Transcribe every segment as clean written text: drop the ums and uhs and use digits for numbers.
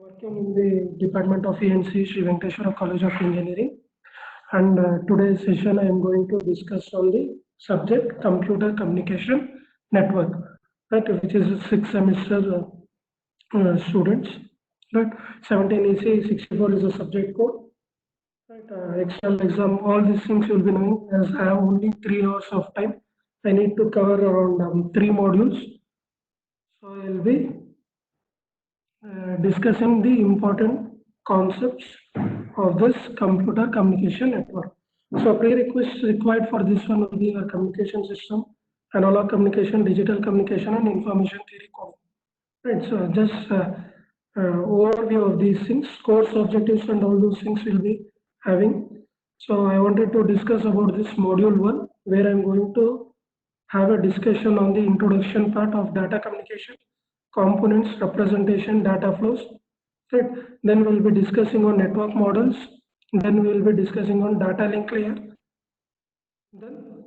Working in the Department of ENC, Sri Venkateswara College of Engineering, and today's session I am going to discuss on the subject Computer Communication Network, right, which is a 6 semester students, right. 17 EC, 64 is a subject code, right. External exam, all these things you will be knowing. As I have only 3 hours of time, I need to cover around 3 modules, so I will be discussing the important concepts of this computer communication network. So prerequisites required for this one will be a communication system, analog communication, digital communication, and information theory core. Right. So just overview of these things, course objectives, and all those things will be having. So I wanted to discuss about this module 1, where I'm going to have a discussion on the introduction part of data communication, components, representation, data flows. Right. Then we'll be discussing on network models. Then we'll be discussing on data link layer. Then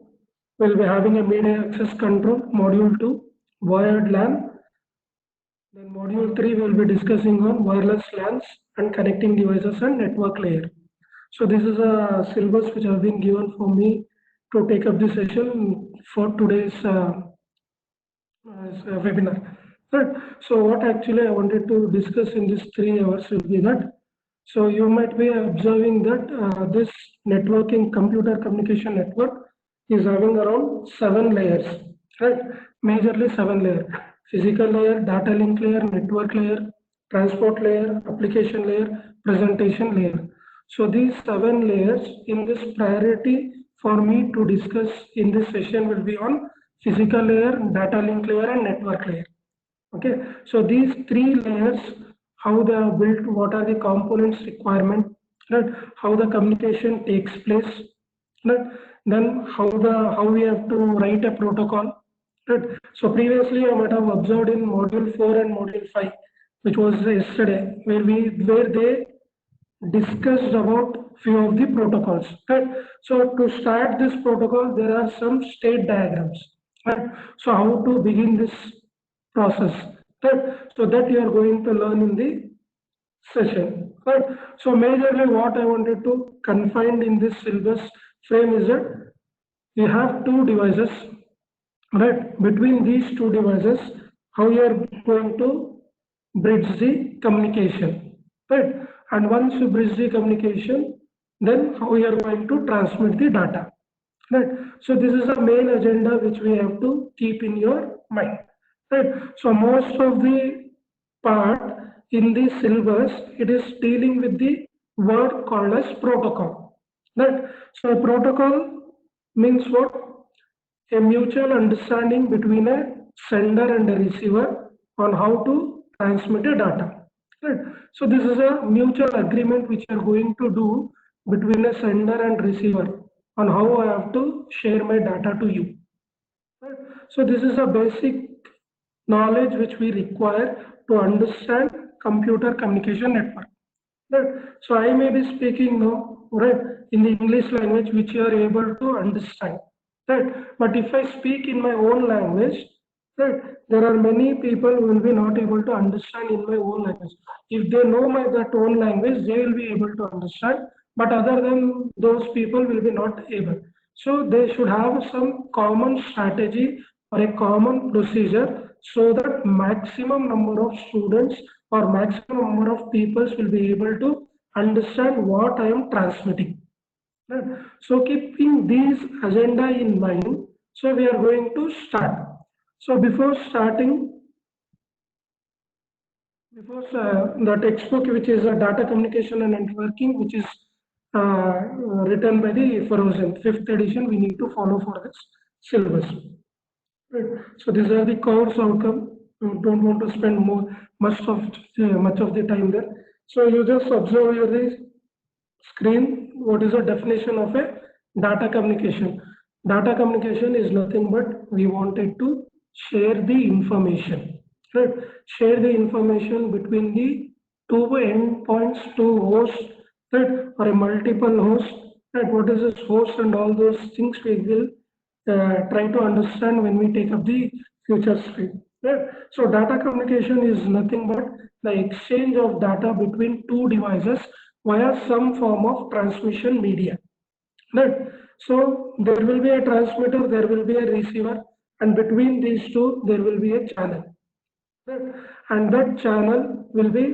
we'll be having a media access control, module 2, wired LAN. Then module 3 we'll be discussing on wireless LANs and connecting devices and network layer. So this is a syllabus which have been given for me to take up this session for today's webinar. Right. So what actually I wanted to discuss in this 3 hours will be that. So you might be observing that this networking computer communication network is having around 7 layers, right? Majorly 7 layers: physical layer, data link layer, network layer, transport layer, application layer, presentation layer. So these 7 layers, in this priority for me to discuss in this session will be on physical layer, data link layer, and network layer. Okay, so these 3 layers, how they are built, what are the components requirement, right? How the communication takes place, right? Then how we have to write a protocol, right? So previously I might have observed in module 4 and module 5, which was yesterday, where they discussed about few of the protocols, right? So to start this protocol, there are some state diagrams, right? So how to begin this process, right? So that you are going to learn in the session, right? So majorly what I wanted to confine in this syllabus frame is that you have 2 devices, right? Between these 2 devices, how you are going to bridge the communication, right? And once you bridge the communication, then how you are going to transmit the data, right? So this is the main agenda which we have to keep in your mind, right? So most of the part in the syllabus, it is dealing with the word called as protocol, right? So a protocol means what? A mutual understanding between a sender and a receiver on how to transmit a data. Right. So this is a mutual agreement which you are going to do between a sender and receiver on how I have to share my data to you. Right. So this is a basic knowledge which we require to understand computer communication network. Right. So I may be speaking now, right, in the English language which you are able to understand, right? But if I speak in my own language, right, there are many people who will be not able to understand in my own language. If they know my that own language, they will be able to understand. But other than those people will be not able. So they should have some common strategy or a common procedure so that maximum number of students or maximum number of peoples will be able to understand what I am transmitting. Right. So keeping these agenda in mind, so we are going to start. So before the textbook, which is a data communication and networking, which is written by the Frozen 5th edition, we need to follow for this syllabus. Right. So these are the course outcome. You don't want to spend much of the time there. So you just observe your screen. What is the definition of a data communication? Data communication is nothing but we wanted to share the information, right? Share the information between the 2 endpoints, 2 hosts, right? Or a multiple host, right? What is this host and all those things we will try to understand when we take up the future screen. Right? So data communication is nothing but the exchange of data between two devices via some form of transmission media. Right? So there will be a transmitter, there will be a receiver, and between these two there will be a channel. Right? And that channel will be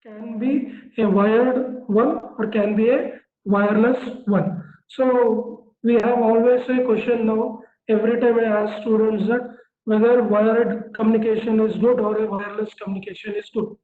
can be a wired one or can be a wireless one. So we have always a question now. Every time I ask students that whether wired communication is good or a wireless communication is good.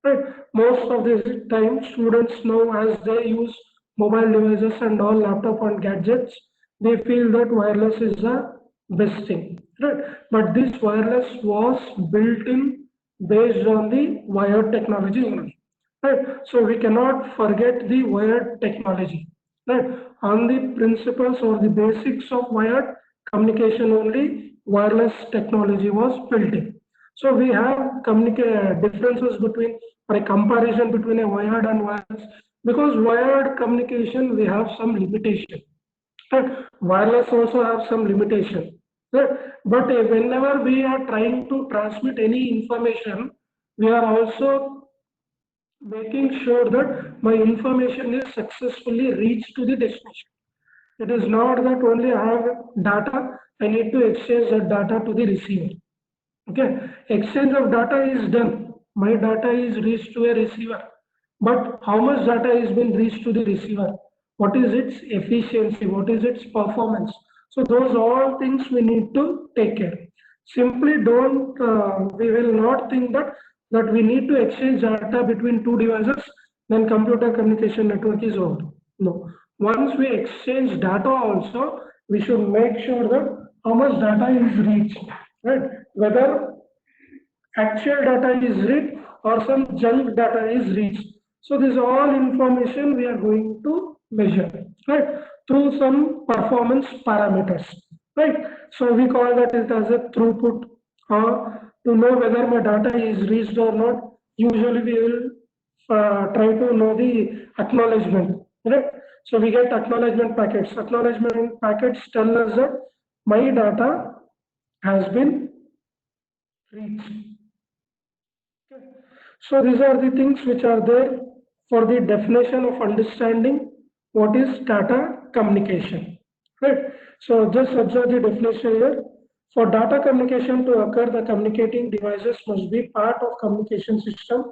Right. Most of the time, students know as they use mobile devices and all laptop and gadgets, they feel that wireless is the best thing. Right. But this wireless was built in based on the wired technology only. Right. So we cannot forget the wired technology. Right. On the principles or the basics of wired communication only, wireless technology was built in. So we have differences between or a comparison between a wired and wireless because wired communication we have some limitation. But wireless also have some limitation. Right? But whenever we are trying to transmit any information, we are also making sure that my information is successfully reached to the destination. It is not that only I have data, I need to exchange that data to the receiver. Okay, exchange of data is done. My data is reached to a receiver. But how much data is been reached to the receiver? What is its efficiency? What is its performance? So those all things we need to take care. Simply don't, we will not think that we need to exchange data between two devices, then computer communication network is over. No. Once we exchange data also, we should make sure that how much data is reached, right? Whether actual data is read or some junk data is reached. So this all information we are going to measure, right, through some performance parameters, right? So we call that it as a throughput, or to know whether my data is reached or not. Usually we will try to know the acknowledgement, right? So we get acknowledgement packets. Acknowledgement packets tell us that my data has been reached. So these are the things which are there for the definition of understanding what is data communication. Right. So just observe the definition here. For data communication to occur, the communicating devices must be part of communication system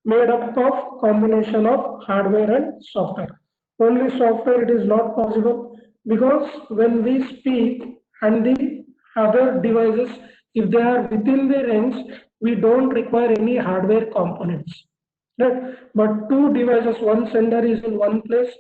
made up of combination of hardware and software. Only software it is not possible because when we speak and the other devices, if they are within the range, we don't require any hardware components. Right? But two devices, one sender is in one place,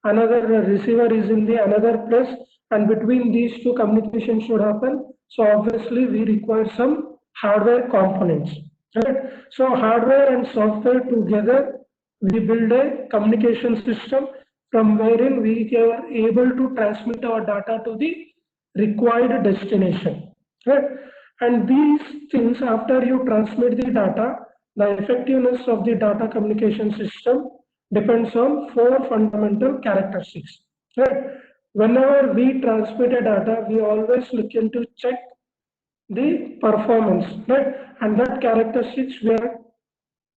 another receiver is in the another place, and between these two communication should happen. So obviously we require some hardware components. Right? So hardware and software together, we build a communication system from wherein we are able to transmit our data to the required destination. Right? And these things, after you transmit the data, the effectiveness of the data communication system depends on four fundamental characteristics. Right? Whenever we transmit a data, we always look into check the performance, right? And that characteristics we are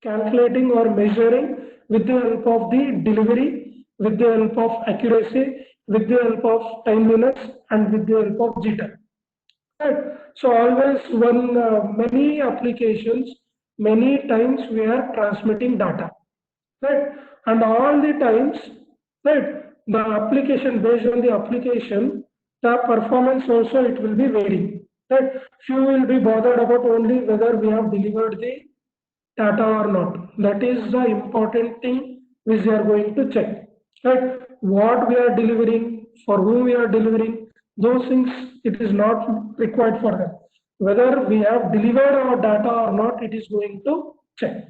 calculating or measuring with the help of the delivery, with the help of accuracy, with the help of timeliness, and with the help of jitter. Right. So always when many applications, many times we are transmitting data, right? And all the times, right, the application based on the application, the performance also it will be varying, right? Few will be bothered about only whether we have delivered the data or not. That is the important thing which we are going to check, right? What we are delivering, for whom we are delivering, those things it is not required for them. Whether we have delivered our data or not, it is going to check.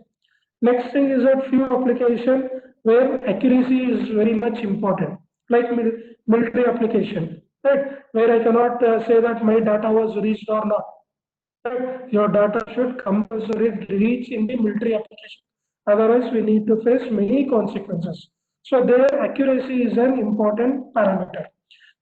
Next thing is that few application where accuracy is very much important, like military application, right? Where I cannot say that my data was reached or not. Right? Your data should compulsory reach in the military application. Otherwise, we need to face many consequences. So their accuracy is an important parameter.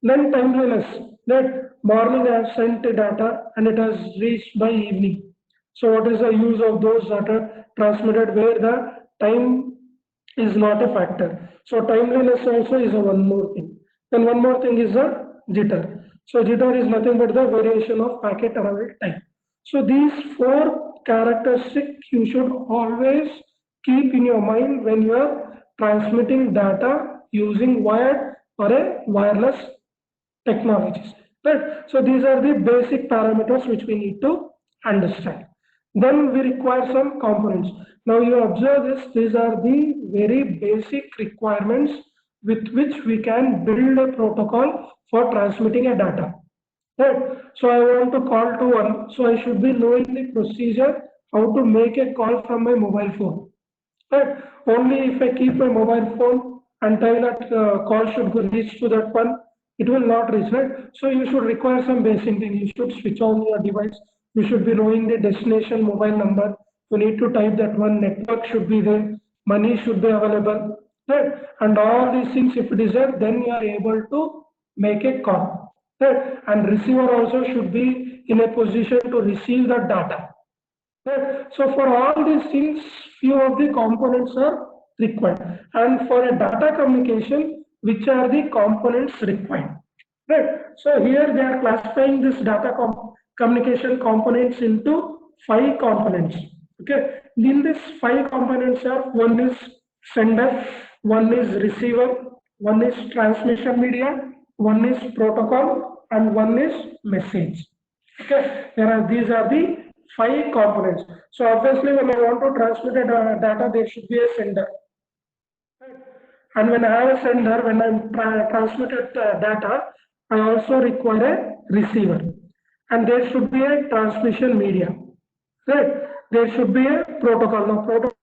Then timeliness. That morning I have sent the data and it has reached by evening. So what is the use of those data transmitted where the time is not a factor? So timeliness also is a one more thing. Then one more thing is the jitter. So jitter is nothing but the variation of packet arrival time. So these four characteristics you should always keep in your mind when you are transmitting data using wired or a wireless technologies. Right? So these are the basic parameters which we need to understand. Then we require some components. Now you observe this, these are the very basic requirements with which we can build a protocol for transmitting a data. Right? So I want to call to one, so I should be knowing the procedure how to make a call from my mobile phone. Right? Only if I keep my mobile phone and tell that call should go reach to that one, it will not reach, right? So you should require some basic thing. You should switch on your device. You should be knowing the destination mobile number. You need to type that one. Network should be there. Money should be available, right? And all these things, if it is there, then you are able to make a call, right? And receiver also should be in a position to receive the data. Right. So for all these things, few of the components are required. And for a data communication, which are the components required? Right. So here they are classifying this data communication components into 5 components. Okay. In this 5 components are, one is sender, one is receiver, one is transmission media, one is protocol, and one is message. Okay, these are the 5 components. So obviously, when I want to transmit a data, there should be a sender. And when I have a sender, when I'm transmitted data, I also require a receiver. And there should be a transmission media. Right? There should be a protocol. Now, protocol.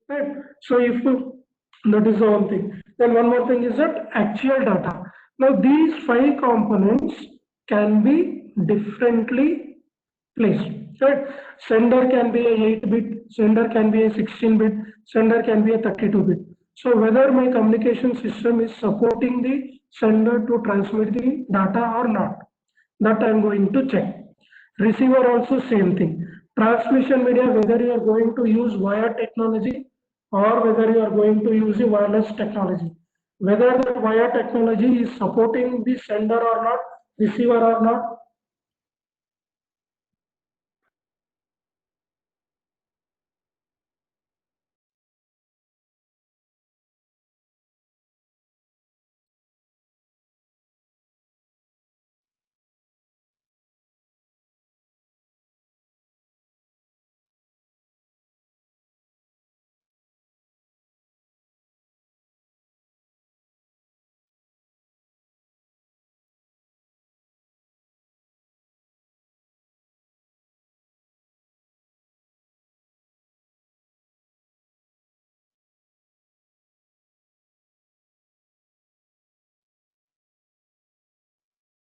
Right? So if that is the one thing. Then one more thing is that actual data. Now these 5 components can be differently placed. Right? Sender can be a 8-bit, sender can be a 16-bit, sender can be a 32-bit. So whether my communication system is supporting the sender to transmit the data or not, that I am going to check. Receiver also same thing. Transmission media, whether you are going to use wire technology or whether you are going to use the wireless technology. Whether the wire technology is supporting the sender or not, receiver or not.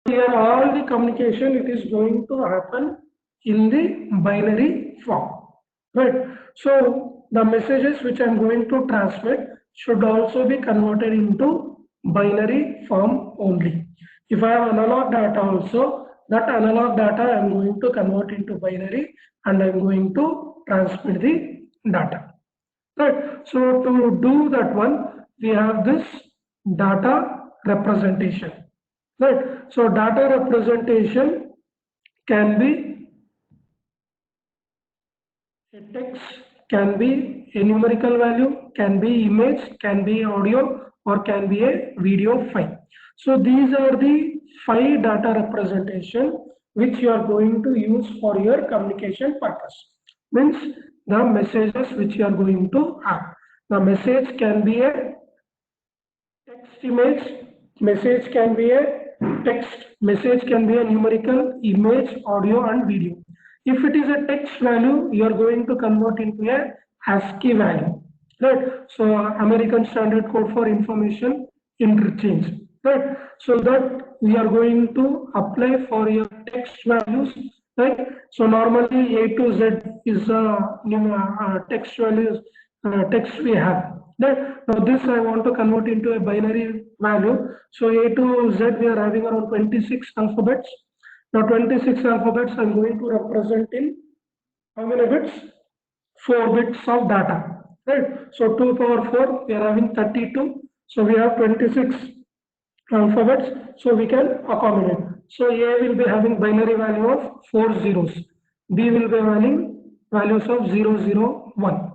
Here all the communication, it is going to happen in the binary form, right? So the messages which I'm going to transmit should also be converted into binary form only. If I have analog data also, that analog data I'm going to convert into binary and I'm going to transmit the data, right? So to do that one, we have this data representation. Right. So data representation can be a text, can be a numerical value, can be image, can be audio, or can be a video file. So these are the 5 data representation which you are going to use for your communication purpose. Means the messages which you are going to have. The message can be a text image, message can be a text, message can be a numerical, image, audio, and video. If it is a text value, you are going to convert into a ASCII value, right? So American Standard Code for Information Interchange, right? So that we are going to apply for your text values, right? So normally A to Z is text values, text we have. Right? Now this I want to convert into a binary value. So A to Z we are having around 26 alphabets. Now 26 alphabets I'm going to represent in how many bits? 4 bits of data, right? So 2 power 4, we are having 32. So we have 26 alphabets, so we can accommodate. So A will be having binary value of 4 zeros. B will be having values of 0, 0, 1.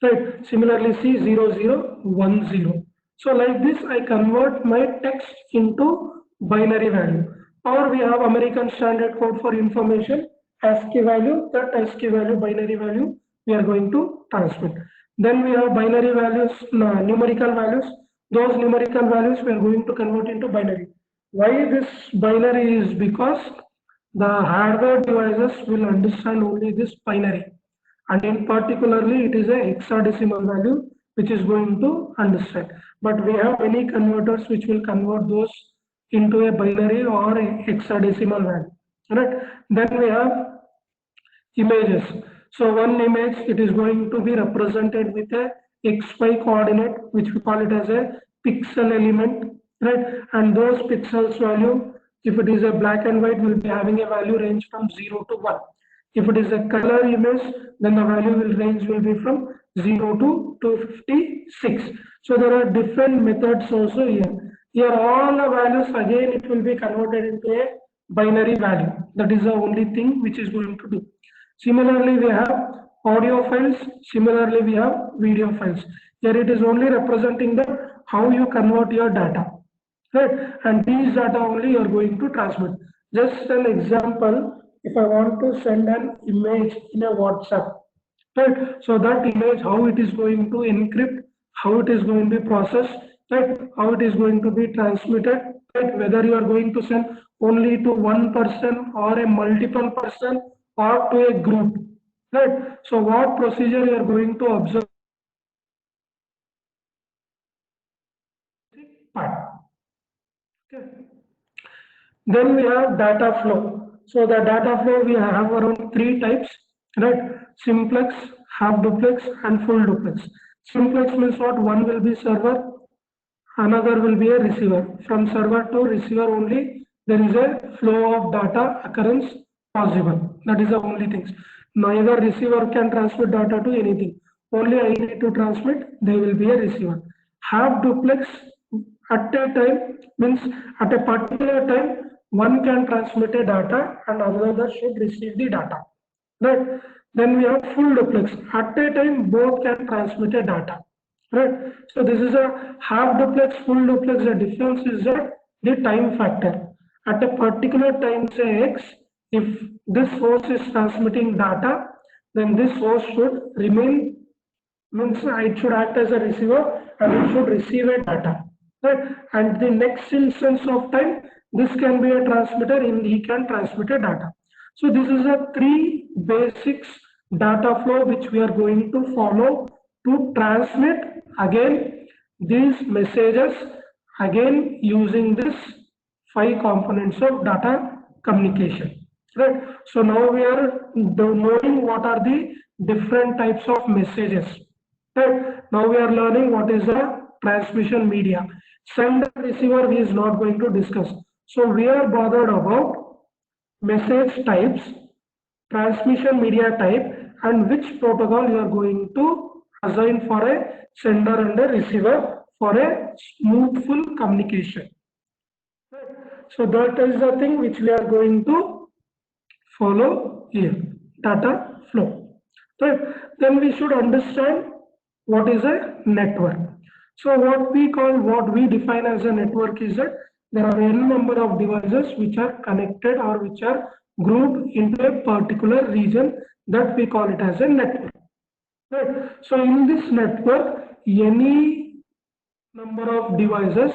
Right. Similarly, C 0, 0, 1, 0. So like this, I convert my text into binary value. Or we have American Standard Code for Information ASCII value. That ASCII value, binary value, we are going to transmit. Then we have binary values, numerical values. Those numerical values we are going to convert into binary. Why this binary is because the hardware devices will understand only this binary, and in particularly it is a hexadecimal value which is going to understand. But we have many converters which will convert those into a binary or a hexadecimal value. Right? Then we have images. So one image, it is going to be represented with a xy coordinate, which we call it as a pixel element, right? And those pixels value, if it is a black and white, will be having a value range from 0 to 1. If it is a color image, then the value will range will be from 0 to 256. So there are different methods also here. Here all the values again it will be converted into a binary value. That is the only thing which is going to do. Similarly, we have audio files. Similarly, we have video files. Here it is only representing the how you convert your data, right? And these data only you are going to transmit. Just an example, if I want to send an image in a WhatsApp, right? So that image, how it is going to encrypt, how it is going to be processed, right? How it is going to be transmitted, right? Whether you are going to send only to one person or a multiple person or to a group, right? So what procedure you are going to observe? Part. Okay. Then we have data flow. So the data flow we have around 3 types, right? Simplex, half duplex, and full duplex. Simplex means what? One will be server, another will be a receiver. From server to receiver only there is a flow of data occurrence possible. That is the only things. Neither receiver can transmit data to anything. Only I need to transmit, there will be a receiver. Half duplex, at a time means at a particular time one can transmit a data and another should receive the data. Right? Then we have full duplex. At a time both can transmit a data. Right? So this is a half duplex, full duplex. The difference is that the time factor. At a particular time, say x, if this host is transmitting data, then this host should remain, means it should act as a receiver and it should receive a data. Right? And the next instance of time, this can be a transmitter and he can transmit a data. So this is a 3 basics data flow which we are going to follow to transmit again these messages again using this 5 components of data communication. Right? So now we are knowing what are the different types of messages. Right? Now we are learning what is the transmission media. Sender receiver we is not going to discuss. So we are bothered about message types, transmission media type, and which protocol you are going to assign for a sender and a receiver for a smoothful communication. So that is the thing which we are going to follow here, data flow. Right? Then we should understand what is a network. So what we define as a network is that there are n number of devices which are connected or which are grouped into a particular region, that we call it as a network. Right? So in this network, any number of devices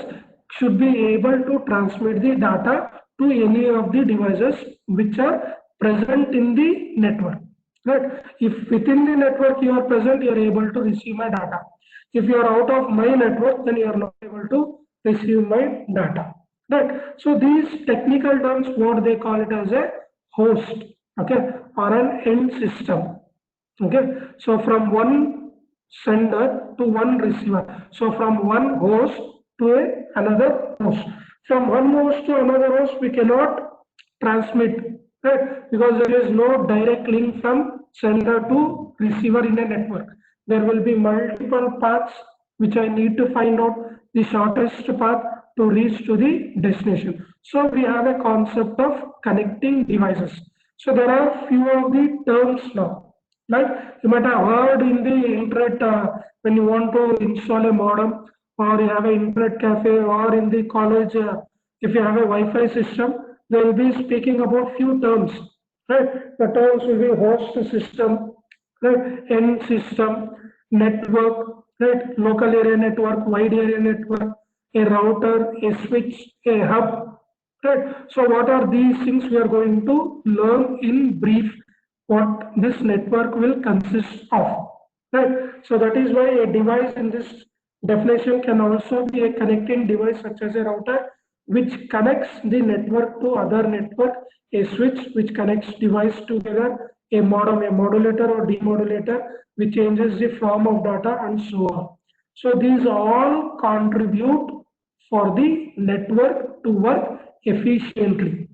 should be able to transmit the data to any of the devices which are present in the network. Right? If within the network you are present, you are able to receive my data. If you are out of my network, then you are not able to receive my data. Right? So these technical terms, what they call it as a host, okay, or an end system. Okay, so from one sender to one receiver. So from one host to another host. From one host to another host, we cannot transmit, right? Because there is no direct link from sender to receiver in a network. There will be multiple paths which I need to find out the shortest path to reach to the destination. So we have a concept of connecting devices. So there are few of the terms now. Like you might have heard in the internet when you want to install a modem, or you have an internet cafe, or in the college if you have a Wi-Fi system, they will be speaking about few terms, right? The terms will be host system, right? End system, network, right? Local area network, wide area network, a router, a switch, a hub, right? So what are these things we are going to learn in brief what this network will consist of, right? So that is why a device in this definition can also be a connecting device such as a router which connects the network to other network, a switch which connects device together, a modem, a modulator or demodulator which changes the form of data and so on. So these all contribute for the network to work efficiently,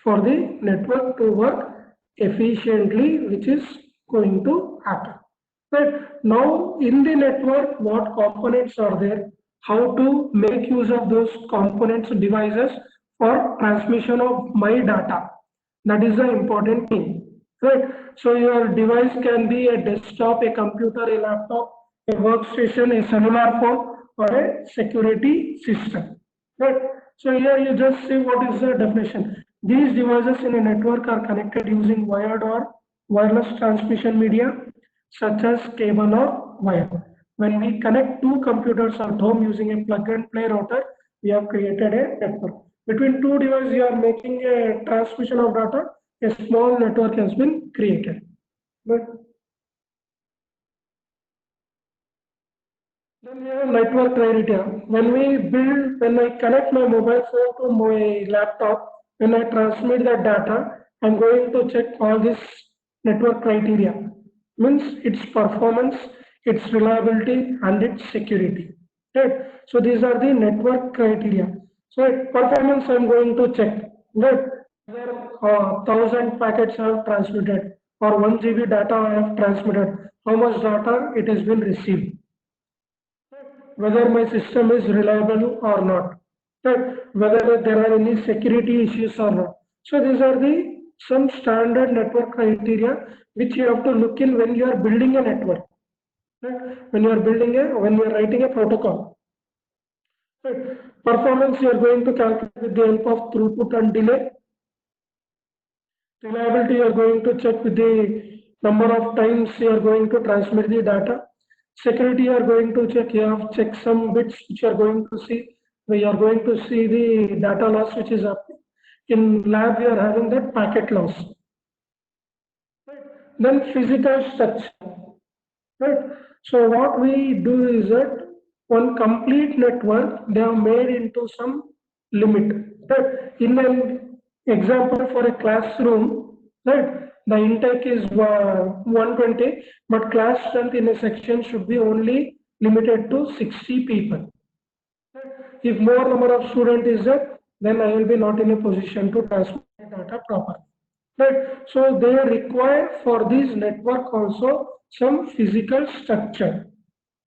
for the network to work efficiently, which is going to happen. Right now, in the network, what components are there? How to make use of those components, devices for transmission of my data. That is the important thing, right? So your device can be a desktop, a computer, a laptop, a workstation, a cellular phone, or a security system, right? So here you just see what is the definition. These devices in a network are connected using wired or wireless transmission media such as cable or wire. When we connect two computers at home using a plug and play router, we have created a network. Between two devices, you are making a transmission of data, a small network has been created. But then we have network criteria. When I connect my mobile phone to my laptop, when I transmit the data, I'm going to check all this network criteria. Means its performance, its reliability, and its security. Right? So these are the network criteria. So at performance, I'm going to check. Right? Whether 1,000 packets I have transmitted or 1 GB data I have transmitted, how much data it has been received, whether my system is reliable or not, right? Whether there are any security issues or not. So these are the some standard network criteria which you have to look in when you are building a network, right? When you are writing a protocol, right? Performance you are going to calculate with the help of throughput and delay. Reliability you are going to check with the number of times you are going to transmit the data. Security you are going to check, you have check some bits which you are going to see. We are going to see the data loss which is happening. In lab we are having that packet loss. Right. Then physical structure. Right. So what we do is that one complete network they are made into some limit. Right. In an example for a classroom, right, the intake is 120, but class strength in a section should be only limited to 60 people. Right. If more number of student is there, then I will be not in a position to transmit data properly. Right. So they require for this network also some physical structure.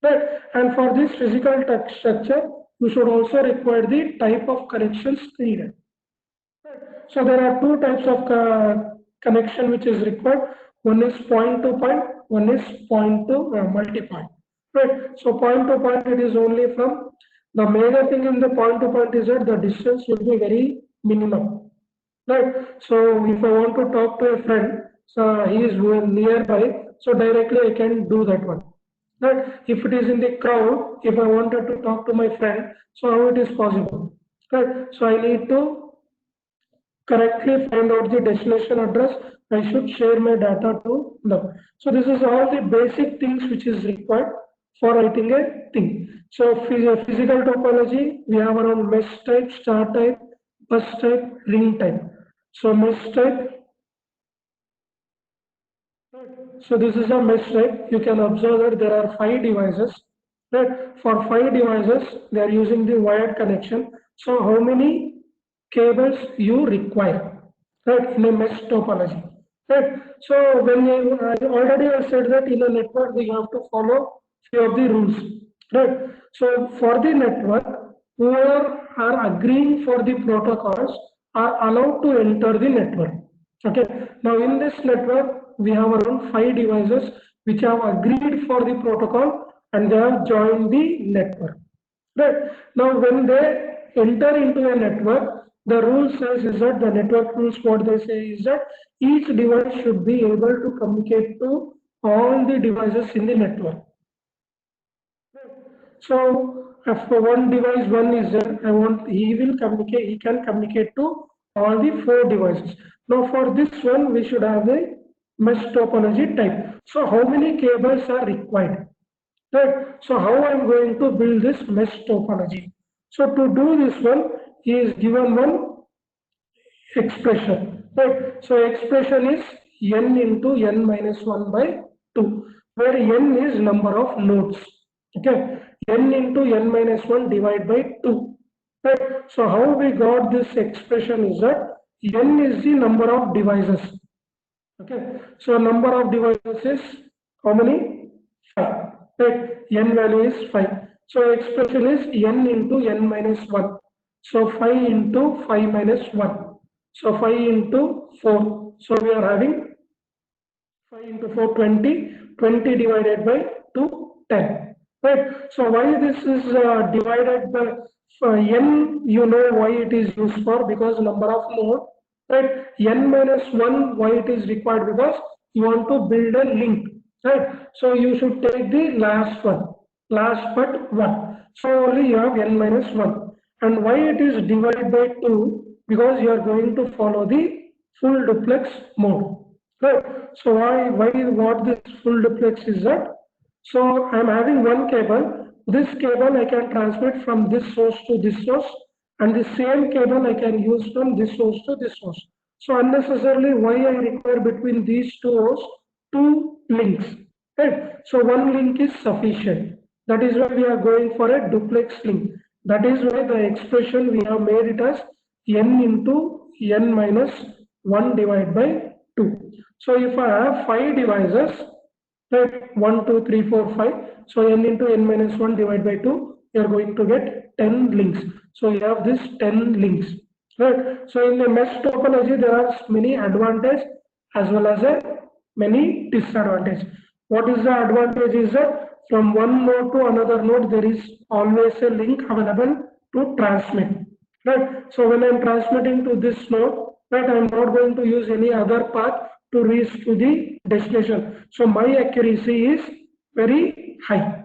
Right. And for this physical structure, you should also require the type of connections needed. So there are two types of connection which is required. One is point to point, one is point to multi-point. Right. So point to point it is only from the major thing in the point to point is that the distance will be very minimum. Right. So if I want to talk to a friend, so he is nearby, so directly I can do that one. Right. If it is in the crowd, if I wanted to talk to my friend, so how it is possible? Right. So I need to correctly find out the destination address, I should share my data to them. So this is all the basic things which is required for writing a thing. So physical topology, we have around mesh type, star type, bus type, ring type. So mesh type, so this is a mesh type. You can observe that there are 5 devices. Right? For 5 devices, they are using the wired connection. So how many cables you require, right, in a mesh topology, right? So when you already I said that in a network we have to follow few of the rules, right? So for the network, whoever are agreeing for the protocols are allowed to enter the network. Okay. Now in this network, we have around 5 devices which have agreed for the protocol and they have joined the network. Right. Now when they enter into a network, the rule says is that the network rules what they say is that each device should be able to communicate to all the devices in the network. So if for one device one is there, he can communicate to all the 4 devices. Now for this one, we should have the mesh topology type. So how many cables are required? Right. So how I'm going to build this mesh topology? So to do this one, he is given one expression. Right. So expression is n into n minus 1 by 2, where n is number of nodes. Okay. N into n minus 1 divided by 2. Right. So how we got this expression is that n is the number of devices. Okay. So number of devices is how many? 5. Right. N value is 5. So expression is n into n minus 1. So 5 into 5 minus 1. So 5 into 4. So we are having 5 into 4, 20. 20 divided by 2, 10. Right. So why this is divided by n, you know why it is used for, because number of node. Right. N minus 1, why it is required, because you want to build a link. Right. So you should take the last one, last but 1. So only you have n minus 1. And why it is divided by 2? Because you are going to follow the full duplex mode. Right. So why what this full duplex is that? So I'm having one cable. This cable I can transmit from this source to this source, and the same cable I can use from this source to this source. So unnecessarily, why I require between these two links? Right. So one link is sufficient. That is why we are going for a duplex link. That is why the expression we have made it as n into n minus 1 divided by 2. So if I have 5 devices, right, 1, 2, 3, 4, 5. So n into n minus 1 divided by 2, you are going to get 10 links. So you have this 10 links. Right. So in the mesh topology, there are many advantages as well as many disadvantages. What is the advantage is that from one node to another node, there is always a link available to transmit. Right. So when I'm transmitting to this node, right, I'm not going to use any other path to reach to the destination. So my accuracy is very high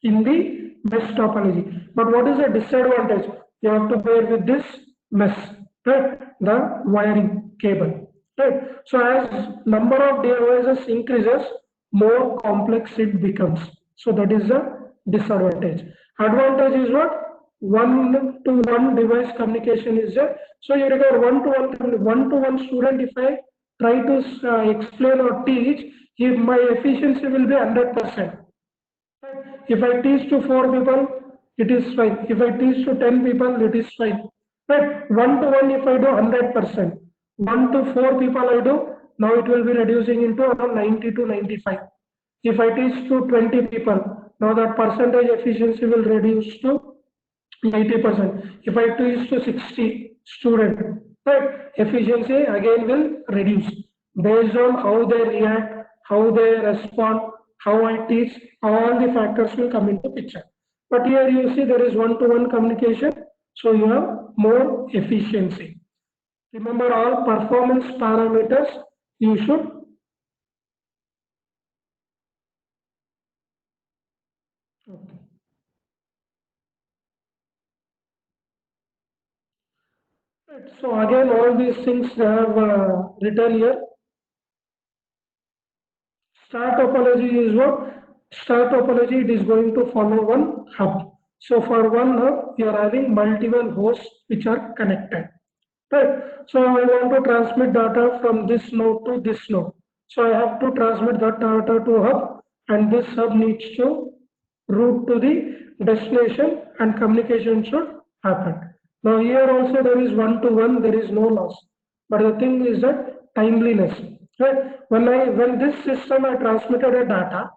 in the mesh topology. But what is the disadvantage? You have to bear with this mesh, right? The wiring cable. Right. So as number of devices increases, more complex it becomes. So that is the disadvantage. Advantage is what? One to one device communication is there. So you require one to one student. If I try to explain or teach, if my efficiency will be 100%. If I teach to 4 people, it is fine. If I teach to 10 people, it is fine. Right? One to one, if I do 100%, 1 to 4 people I do, now it will be reducing into around 90 to 95. If I teach to 20 people, now that percentage efficiency will reduce to 80%. If I teach to 60 students, right, efficiency again will reduce based on how they react, how they respond, how I teach, all the factors will come into picture. But here you see there is one-to-one communication, so you have more efficiency. Remember all performance parameters you should. Okay. Right. So again, all these things they have written here. Star topology is what? Star topology, it is going to follow one hub. So for one hub, you are having multiple hosts which are connected. Right. So I want to transmit data from this node to this node. So I have to transmit that data to hub, and this hub needs to route to the destination and communication should happen. Now here also there is one to one, there is no loss. But the thing is that timeliness. Right? When this system I transmitted a data,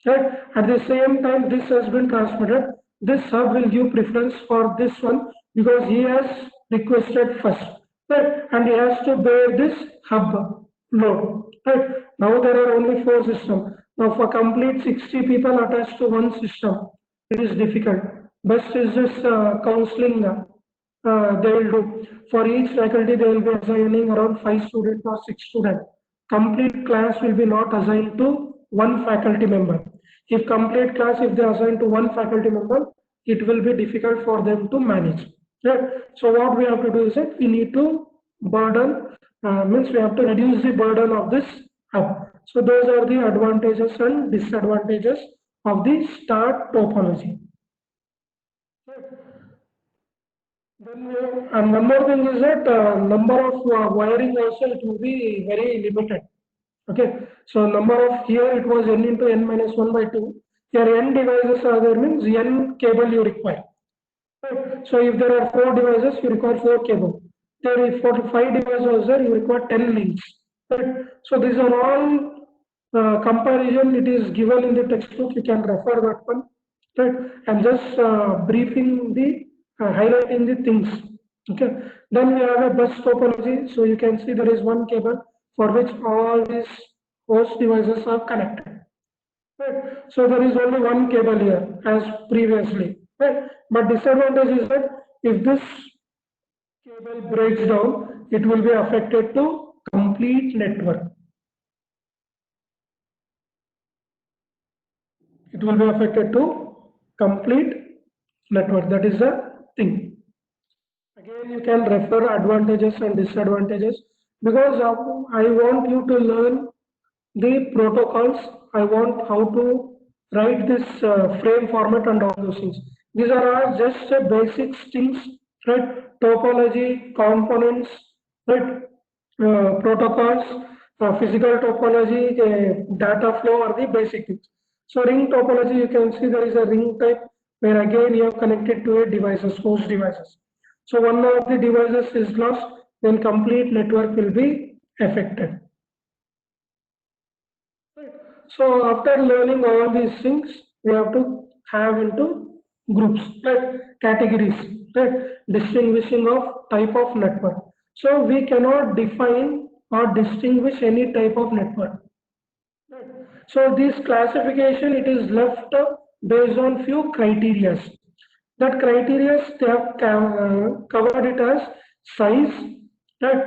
right? At the same time this has been transmitted, this hub will give preference for this one because he has requested first. Right? And he has to bear this hub load. Right? Now there are only four systems. Now for complete 60 people attached to one system, it is difficult. Best is this counseling they will do. For each faculty, they will be assigning around 5 students or 6 students. Complete class will be not assigned to one faculty member. If complete class, if they assign to one faculty member, it will be difficult for them to manage. Right? So what we have to do is that we need to burden, means we have to reduce the burden of this hub. So those are the advantages and disadvantages of the star topology. Then and one more thing is that number of wiring also it will be very limited. Okay, so number of here it was n into n minus 1 by 2. Here n devices are there means n cable you require. Right? So if there are 4 devices, you require 4 cable. There is 45 devices there, you require 10 links. Right? So these are all comparison. It is given in the textbook. You can refer that one. Right? I'm just briefing the highlighting the things. Okay. Then we have a bus topology. So you can see there is one cable for which all these host devices are connected. Right. So there is only one cable here as previously. Right. But disadvantage is that if this cable breaks down, it will be affected to complete network. It will be affected to complete network. That is the thing. Again, you can refer advantages and disadvantages because I want you to learn the protocols. I want how to write this frame format and all those things. These are all just basic things, right? Topology, components, right? Protocols, physical topology, data flow are the basic things. So ring topology, you can see there is a ring type where again you have connected to a devices, host devices. So one of the devices is lost, then complete network will be affected. Right. So after learning all these things, we have to have into groups, like categories, right? Distinguishing of type of network. So we cannot define or distinguish any type of network. Right. So this classification, it is left based on few criteria. That criteria they have covered it as size, right?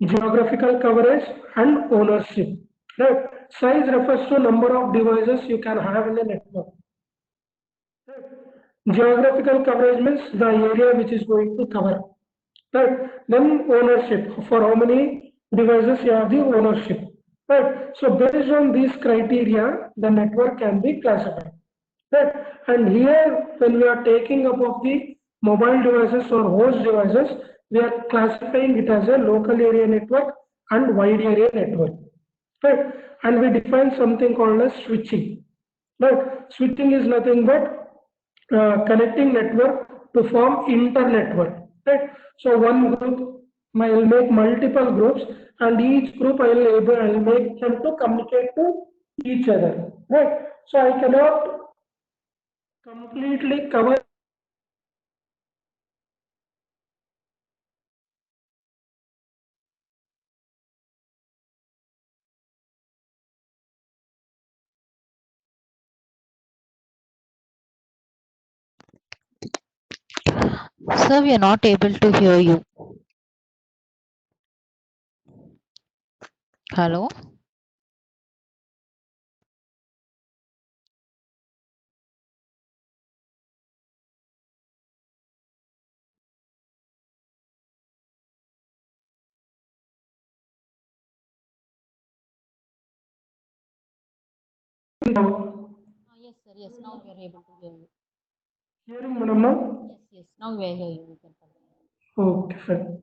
Geographical coverage and ownership. Right? Size refers to number of devices you can have in a network. Right? Geographical coverage means the area which is going to cover. Right? Then ownership, for how many devices you have the ownership. Right? So based on these criteria, the network can be classified. Right? And here, when we are taking up of the mobile devices or host devices, we are classifying it as a local area network and wide area network. Right? And we define something called as switching. Right? Switching is nothing but connecting network to form inter-network. Right? So one group will make multiple groups, and each group I'll make them to communicate to each other. Right? So I cannot completely cover. Sir, we are not able to hear you. Hello? Yes, sir. Yes, now we are able to hear you. Hearing, madam, now? Yes, yes. Now we are hearing you. We can continue. Okay, fine.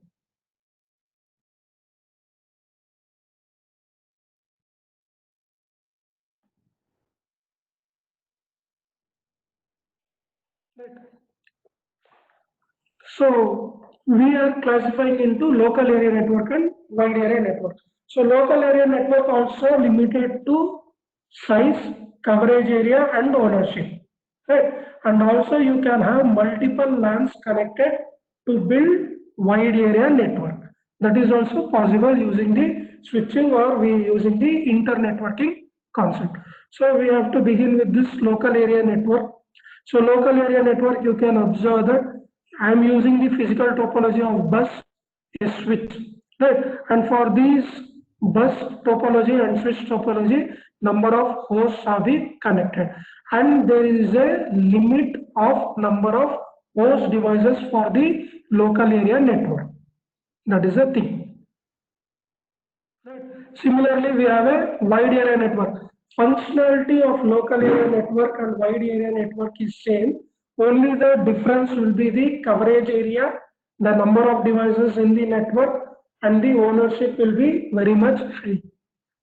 So we are classifying into local area network and wide area network. So local area network also limited to size, coverage area and ownership. Right? And also you can have multiple LANs connected to build wide area network. That is also possible using the switching or we using the internetworking concept. So we have to begin with this local area network. So local area network, you can observe that I am using the physical topology of bus, a switch, right? And for these bus topology and switch topology, number of hosts are be connected, and there is a limit of number of host devices for the local area network. That is a thing. Right. Similarly, we have a wide area network. Functionality of local area network and wide area network is same. Only the difference will be the coverage area, the number of devices in the network, and the ownership will be very much high.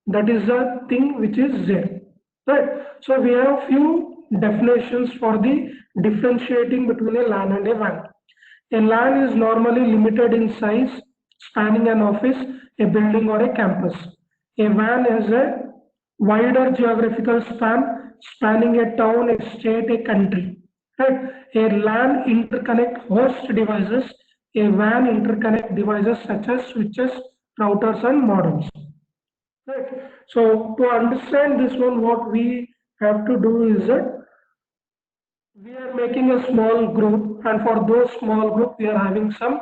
That is the thing which is there. Right. So we have few definitions for the differentiating between a LAN and a WAN. A LAN is normally limited in size, spanning an office, a building, or a campus. A WAN has a wider geographical span, spanning a town, a state, a country. Right? A LAN interconnect host devices, a WAN interconnect devices such as switches, routers, and modems. Right. So to understand this one, what we have to do is that we are making a small group, and for those small group, we are having some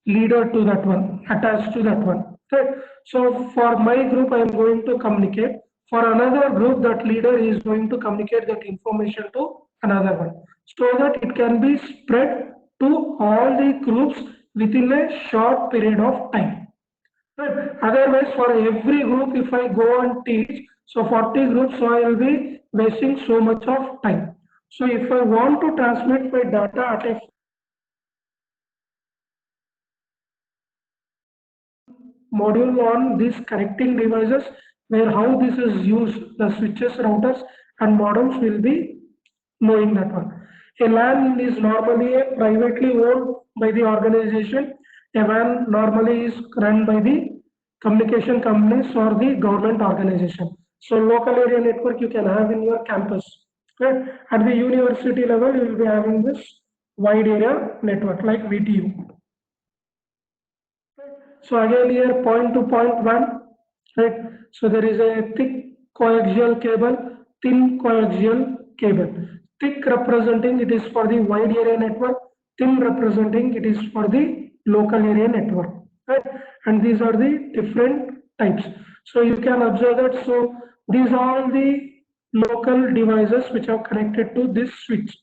leader to that one, attached to that one. Right. So for my group, I am going to communicate. For another group, that leader is going to communicate that information to another one, so that it can be spread to all the groups within a short period of time. Right. Otherwise, for every group, if I go and teach, so 40 groups, so I will be wasting so much of time. So if I want to transmit my data at a module on these connecting devices, where how this is used, the switches, routers, and modems will be knowing that one. A LAN is normally a privately owned by the organization. A WAN normally is run by the communication companies or the government organization. So local area network you can have in your campus. Right? At the university level, you will be having this wide area network like VTU. So again here point to point one, right? So there is a thick coaxial cable, thin coaxial cable. Thick representing it is for the wide area network, thin representing it is for the local area network, right? And these are the different types. So you can observe that. So these are the local devices which are connected to this switch,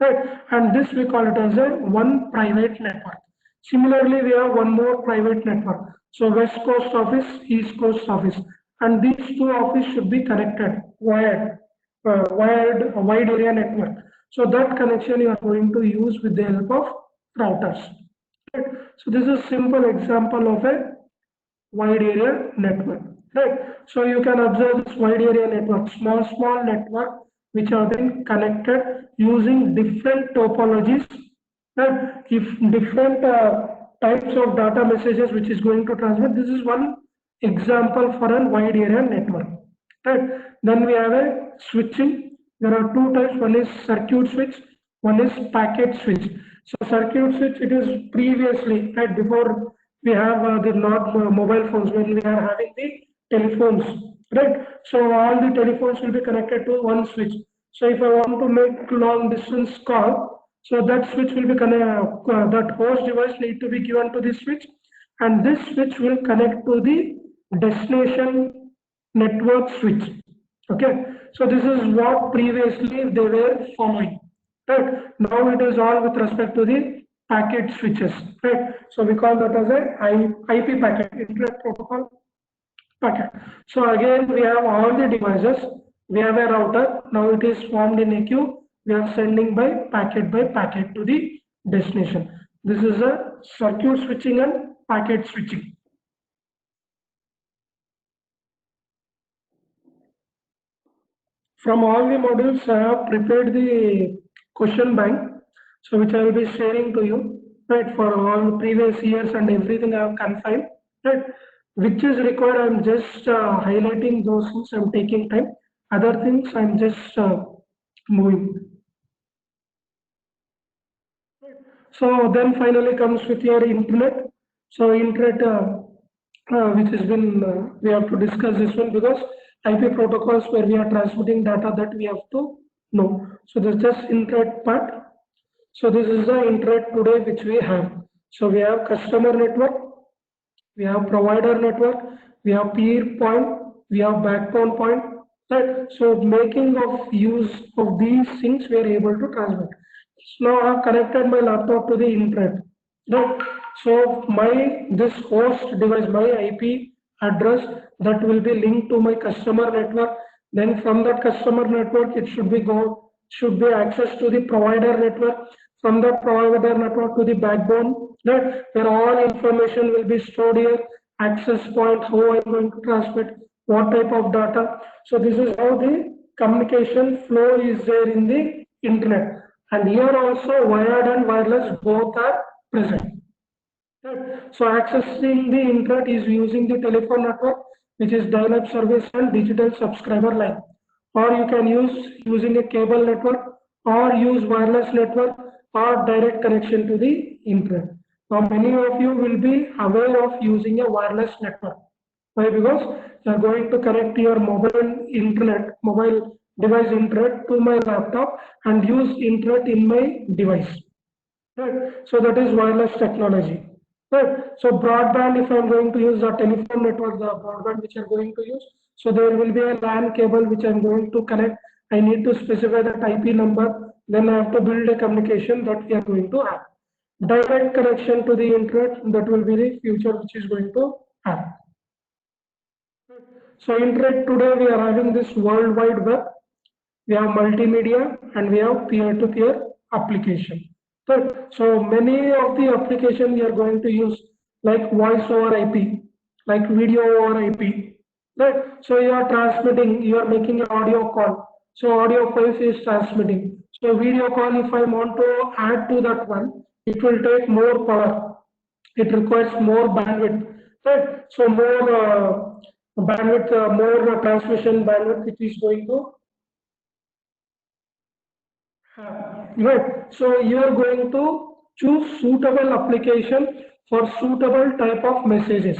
right? And this we call it as a one private network. Similarly, we have one more private network. So West Coast office, East Coast office, and these two offices should be connected wired a wide area network. So that connection you are going to use with the help of routers. Right? So this is a simple example of a wide area network, right? So you can observe this wide area network, small network which are then connected using different topologies, right? If different types of data messages which is going to transmit, this is one example for a wide area network, right? Then we have a switching. There are two types. One is circuit switch, one is packet switch. So circuit switch, it is previously, right, before we have the not mobile phones, when we are having the telephones, right? So all the telephones will be connected to one switch. So if I want to make long distance call, so that switch will be that host device need to be given to this switch, and this switch will connect to the destination network switch. Okay, so this is what previously they were following. Right. Now it is all with respect to the packet switches. Right. So we call that as a IP packet, Internet Protocol packet. So again, we have all the devices. We have a router. Now it is formed in a queue. We are sending by packet to the destination. This is a circuit switching and packet switching. From all the modules, I have prepared the question bank, so which I will be sharing to you. right? For all previous years and everything I have confined, right? Which is required, I'm just highlighting those things, I'm taking time. Other things, I'm just moving. So then finally comes with your internet. So internet, which has been, we have to discuss this one because IP protocols where we are transmitting data that we have to know. So there's just internet part. So this is the internet today which we have. So we have customer network, we have provider network, we have peer point, we have backbone point, right? So making of use of these things we are able to transmit. So now I have connected my laptop to the internet, right? So my this host device, my IP address that will be linked to my customer network. Then from that customer network, it should be access to the provider network. From the provider network to the backbone, right, where all information will be stored here, access point, how I'm going to transmit, what type of data. So this is how the communication flow is there in the internet. And here also wired and wireless both are present. Right. So accessing the internet is using the telephone network, which is dial-up service and digital subscriber line. Or you can use using a cable network or use wireless network or direct connection to the internet. Now many of you will be aware of using a wireless network. Why? Because you are going to connect your mobile device internet to my laptop and use internet in my device. Right. So that is wireless technology. Right. So broadband, if I'm going to use the telephone network, the broadband which I'm going to use, so there will be a LAN cable which I'm going to connect. I need to specify the IP number. Then I have to build a communication that we are going to have. Direct connection to the internet, that will be the future which is going to have. So internet today we are having this World Wide Web, we have multimedia, and we have peer-to-peer application. Right. So many of the application we are going to use like voice over IP, like video over IP. Right. So you are transmitting, you are making an audio call. So audio files is transmitting. So video call, if I want to add to that one, it will take more power. It requires more bandwidth. Right. So more bandwidth, more transmission bandwidth, it is going to right. So you are going to choose suitable application for suitable type of messages.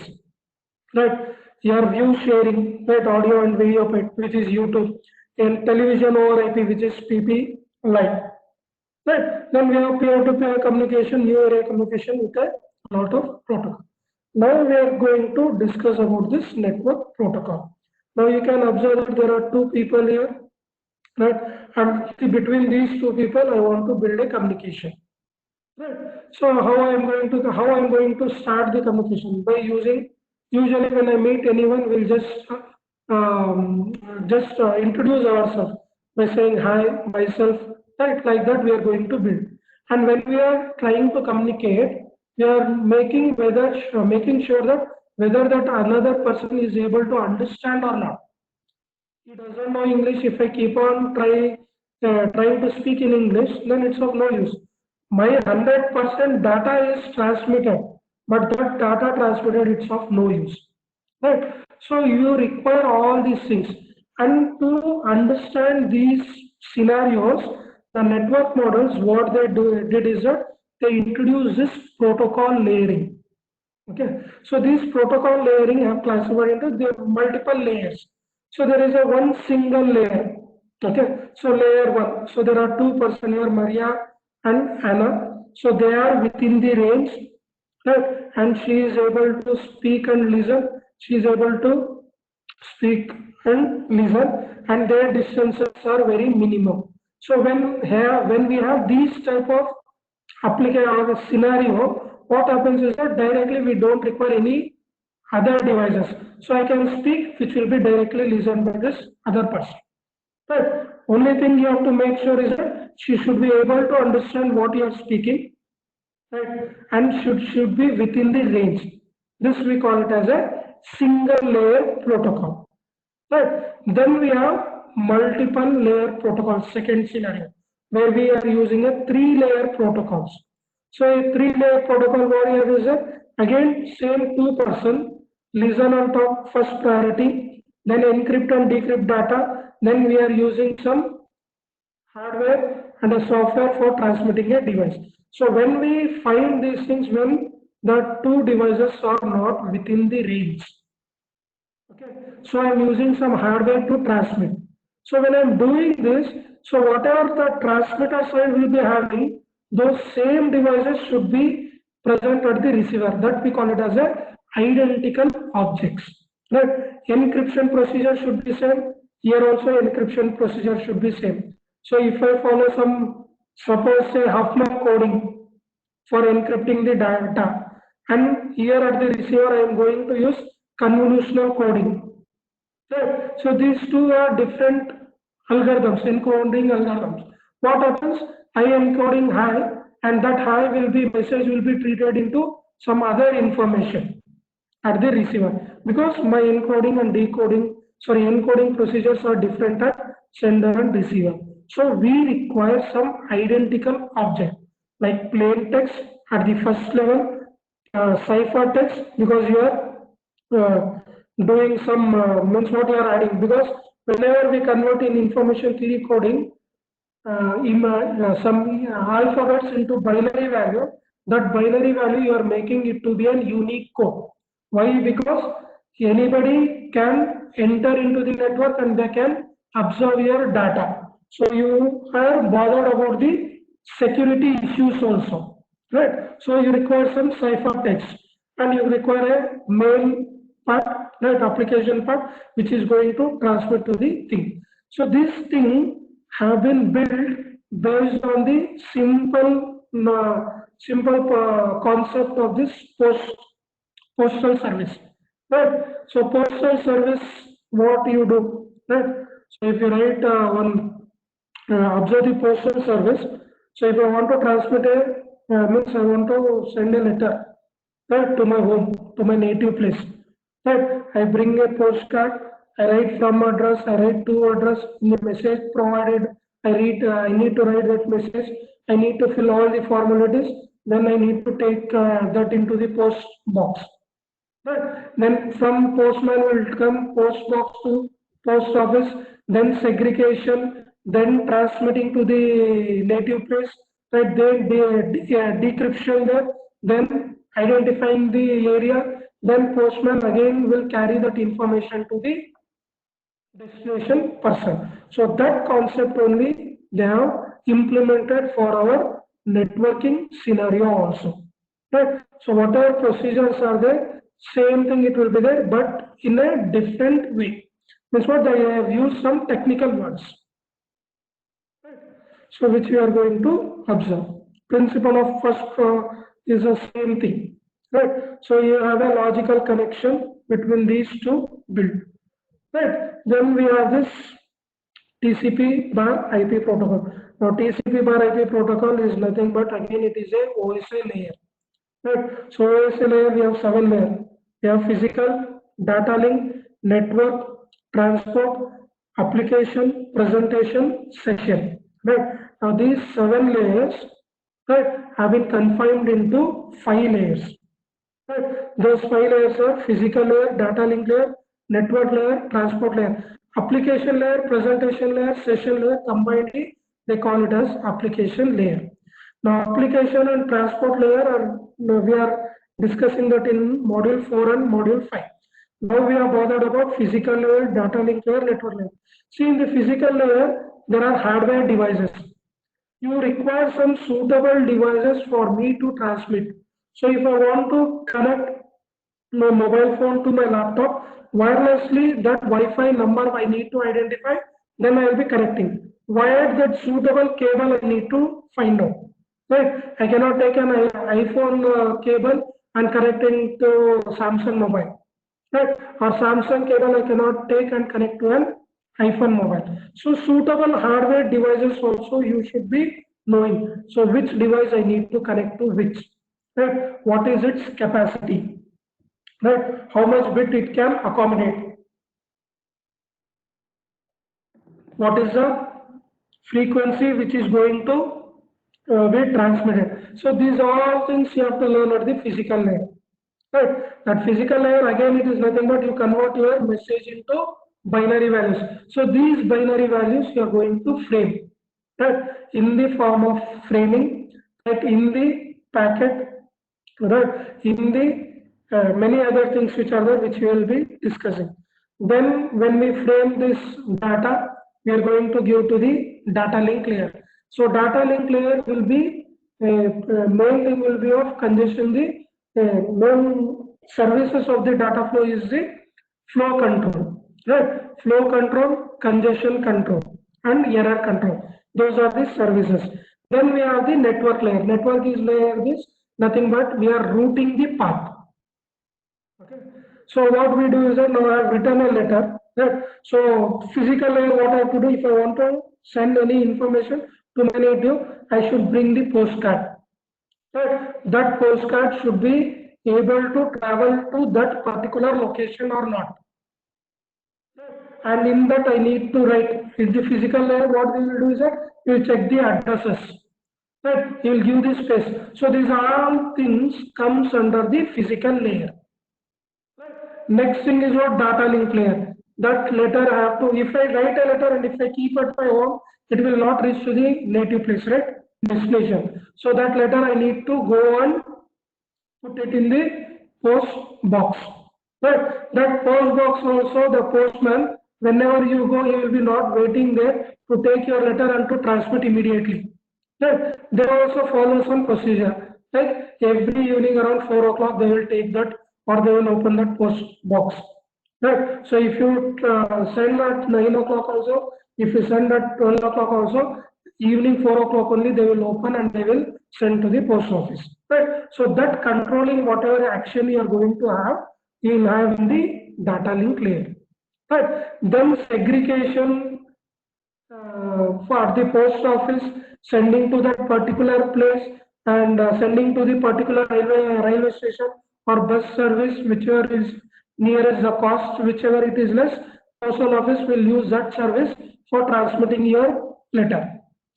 Right. Your view sharing, right, audio and video, which is YouTube, and television over IP, which is PP Lite. Right. Then we have peer-to-peer communication, new area communication with a lot of protocol. Now we are going to discuss about this network protocol. Now you can observe that there are two people here, right? And between these two people, I want to build a communication. Right. So how I'm going to start the communication by using, usually when I meet anyone, we'll just introduce ourselves by saying hi, myself, right, like that we are going to build. And when we are trying to communicate, we are making sure that whether that another person is able to understand or not. He doesn't know English. If I keep on trying to speak in English, then it's of no use. My 100% data is transmitted, but that data transmitted, it's of no use. Right? So you require all these things. And to understand these scenarios, the network models, what they did is that they introduce this protocol layering. Okay, so these protocol layering have classified into the multiple layers. So there is a one single layer. Okay, so layer one. So there are two persons here, Maria and Anna. So they are within the range, right? And she is able to speak and listen. She is able to speak and listen, and their distances are very minimum. So when we have these type of application or the scenario, what happens is that directly we don't require any other devices. So I can speak, which will be directly listened by this other person. But only thing you have to make sure is that she should be able to understand what you are speaking, right? And should be within the range. This we call it as a single layer protocol. Right. Then we have multiple layer protocol, second scenario, where we are using a three-layer protocols. So a three-layer protocol warrior is again same two-person, listen on top first priority, then encrypt and decrypt data, then we are using some hardware and a software for transmitting a device. So when we find these things, when the two devices are not within the range, okay, so I'm using some hardware to transmit. So when I'm doing this, so whatever the transmitter side will be having, those same devices should be present at the receiver. That we call it as a identical objects. Right? Encryption procedure should be same. Here also encryption procedure should be same. So if I follow some, suppose say Huffman coding for encrypting the data, and here at the receiver I am going to use convolutional coding. Right. So these two are different algorithms, encoding algorithms. What happens? I am encoding high, and that high will be message will be treated into some other information at the receiver, because my encoding and decoding, sorry, encoding procedures are different at sender and receiver. So we require some identical object like plain text at the first level, ciphertext, because you are doing some means what you are adding, because whenever we convert in information theory coding some alphabets into binary value, that binary value you are making it to be a unique code. Why? Because anybody can enter into the network and they can observe your data. So you are bothered about the security issues also, right? So you require some ciphertext and you require a main part, right, application part, which is going to transmit to the thing. So this thing have been built based on the simple concept of this postal service, right? So postal service, what you do, right? So if you write one observe the postal service, so if I want to transmit a means I want to send a letter, right, to my home, to my native place, right? I bring a postcard, I write from address, I write to address in the message provided, I need to write that message, I need to fill all the formalities, then I need to take that into the post box. Right. Then from postman will come post box to post office, then segregation, then transmitting to the native place, right? Then decryption there, then identifying the area, then postman again will carry that information to the destination person. So that concept only they have implemented for our networking scenario also. Right? So whatever procedures are there, same thing it will be there, but in a different way. That's what they have used some technical words. Right? So which we are going to observe. Principle of first is the same thing. Right? So you have a logical connection between these two build. Right. Then we have this TCP bar IP protocol. Now TCP bar IP protocol is nothing but again it is a OSI layer. Right. So OSI layer we have 7 layers. We have physical, data link, network, transport, application, presentation, session. Right. Now these 7 layers, right, have been confined into 5 layers. Right. Those 5 layers are physical layer, data link layer, network layer, transport layer. Application layer, presentation layer, session layer, combinedly they call it as application layer. Now application and transport layer are, we are discussing that in module 4 and module 5. Now we are bothered about physical layer, data link layer, network layer. See, in the physical layer, there are hardware devices. You require some suitable devices for me to transmit. So if I want to connect my mobile phone to my laptop wirelessly, that Wi-Fi number I need to identify, then I will be connecting. Wired, that suitable cable I need to find out. Right? I cannot take an iPhone cable and connect it to Samsung mobile. Right? Or Samsung cable I cannot take and connect to an iPhone mobile. So suitable hardware devices also you should be knowing. So which device I need to connect to which. Right? What is its capacity? Right? How much bit it can accommodate? What is the frequency which is going to be transmitted. So these all things you have to learn at the physical layer. Right. That physical layer, again, it is nothing but you convert your message into binary values. So these binary values you are going to frame, right, in the form of framing, right, in the packet, right, in the many other things which are there, which we will be discussing. Then when we frame this data, we are going to give to the data link layer. So data link layer will be main thing will be of congestion. The main services of the data flow is the flow control, right? Flow control, congestion control, and error control. Those are the services. Then we have the network layer. Network is layer is nothing but we are routing the path. Okay. So what we do is that now I have written a letter. Right? So physical layer, what I have to do if I want to send any information to my native, I should bring the postcard. Right? That postcard should be able to travel to that particular location or not. And in that I need to write in the physical layer. What we will do is that we will check the addresses. Right? You will give the space. So these all things comes under the physical layer. Next thing is what data link layer. That letter I have to, if I write a letter and if I keep at my home, it will not reach to the native place, right? Destination. So that letter I need to go and put it in the post box. Right? That post box also the postman, whenever you go, he will be not waiting there to take your letter and to transmit immediately. Right? They also follow some procedure. Like every evening around 4 o'clock, they will take that or they will open that post box. Right? So if you send at 9 o'clock also, if you send at 12 o'clock also, evening 4 o'clock only they will open and they will send to the post office. Right? So that controlling whatever action you are going to have, you will have in the data link layer. Right? Then segregation for the post office, sending to that particular place and sending to the particular railway station or bus service, whichever is nearest the cost, whichever it is less, postal office will use that service for transmitting your letter.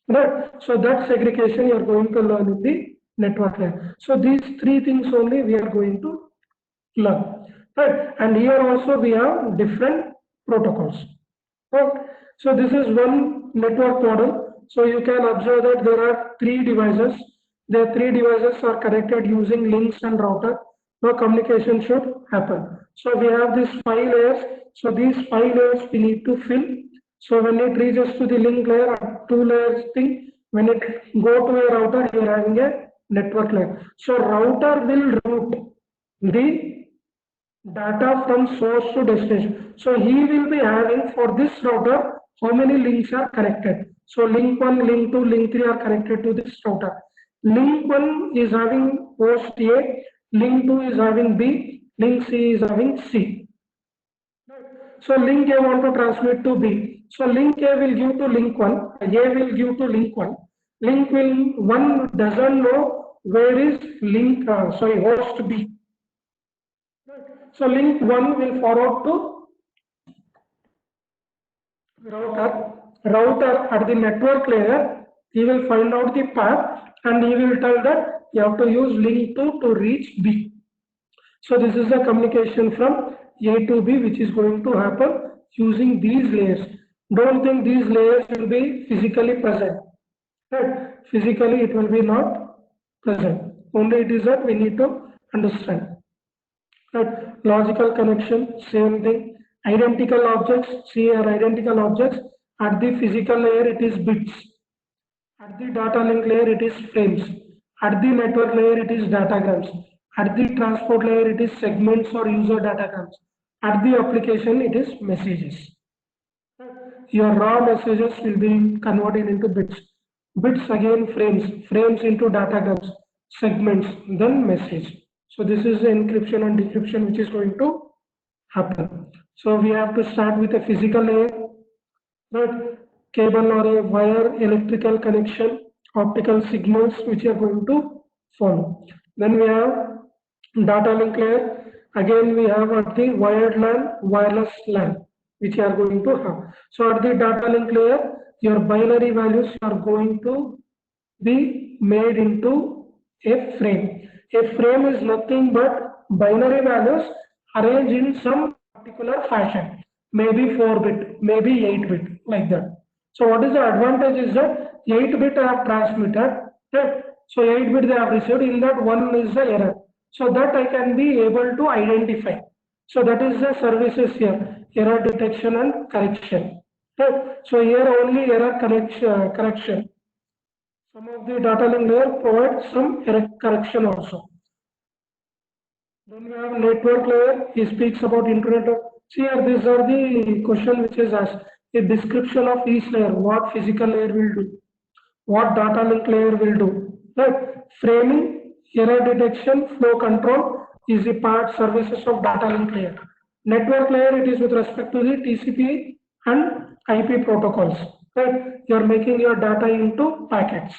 Right? So that segregation you are going to learn in the network layer. So these three things only we are going to learn. Right? And here also we have different protocols. Right? So this is one network model. So you can observe that there are three devices. The three devices are connected using links and router. No communication should happen. So we have these 5 layers. So these 5 layers we need to fill. So when it reaches to the link layer, 2 layers thing, when it go to a router, you are having a network layer. So router will route the data from source to destination. So he will be having for this router how many links are connected. So link 1, link 2, link 3 are connected to this router. Link 1 is having host A, link 2 is having B, link C is having C. So link A want to transmit to B. So link A will give to link 1, A will give to link 1. Link will 1 doesn't know where is link host B. So link 1 will forward to router. Router at the network layer, he will find out the path and he will tell that you have to use link 2 to reach B. So this is the communication from A to B which is going to happen using these layers. Don't think these layers will be physically present. Right? Physically it will be not present. Only it is that we need to understand. Right? Logical connection, same thing. Identical objects, see are identical objects. At the physical layer, it is bits. At the data link layer, it is frames. At the network layer, it is datagrams. At the transport layer, it is segments or user datagrams. At the application, it is messages. Your raw messages will be converted into bits. Bits again frames, frames into datagrams, segments, then message. So this is the encryption and decryption which is going to happen. So we have to start with a physical layer, right? Cable or a wire, electrical connection, optical signals which are going to follow. Then we have data link layer. Again we have at the wired LAN, wireless LAN which you are going to have. So at the data link layer, your binary values are going to be made into a frame. A frame is nothing but binary values arranged in some particular fashion, maybe 4-bit, maybe 8-bit, like that. So what is the advantage is that 8-bit I have transmitted, right? So 8-bit they have received, in that one is the error. So that I can be able to identify. So that is the services here, error detection and correction. Right? So here only error correction. Some of the data link layer provide some error correction also. Then we have network layer. He speaks about internet. See here, these are the question which is asked. A description of each layer, what physical layer will do, what data link layer will do. Right? Framing, error detection, flow control is the part services of data link layer. Network layer, it is with respect to the TCP and IP protocols. Right? You are making your data into packets.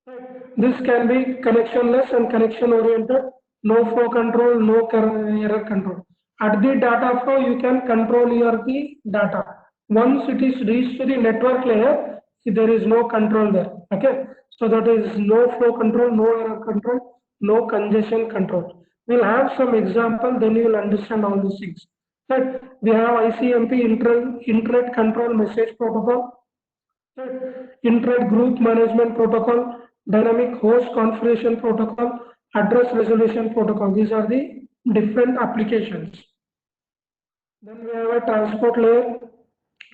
Right. This can be connectionless and connection oriented, no flow control, no error control. At the data flow, you can control your the data. Once it is reached to the network layer, there is no control there. Okay, so that is no flow control, no error control, no congestion control. We'll have some example, then you will understand all these things. Right. We have ICMP, Internet Control Message Protocol, Internet Group Management Protocol, Dynamic Host Configuration Protocol, Address Resolution Protocol. These are the different applications. Then we have a transport layer.